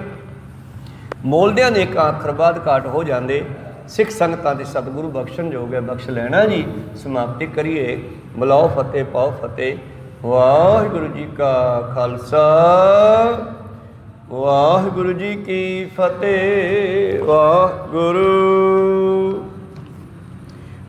ਮੋਲਦਿਆਂ ਦੇ ਇੱਕ ਅੱਖਰ ਬਾਅਦ ਘਾਟ ਹੋ ਜਾਂਦੇ। ਸਿੱਖ ਸੰਗਤਾਂ ਦੇ ਸਤਿਗੁਰੂ ਬਖਸ਼ਣ ਯੋਗ ਹੈ, ਬਖਸ਼ ਲੈਣਾ ਜੀ। ਸਮਾਪਤੀ ਕਰੀਏ। ਬੁਲਾਓ ਫਤਿਹ, ਪਾਓ ਫਤਿਹ। ਵਾਹਿਗੁਰੂ ਜੀ ਕਾ ਖਾਲਸਾ, ਵਾਹਿਗੁਰੂ ਜੀ ਕੀ ਫਤਿਹ। ਵਾਹਿਗੁਰੂ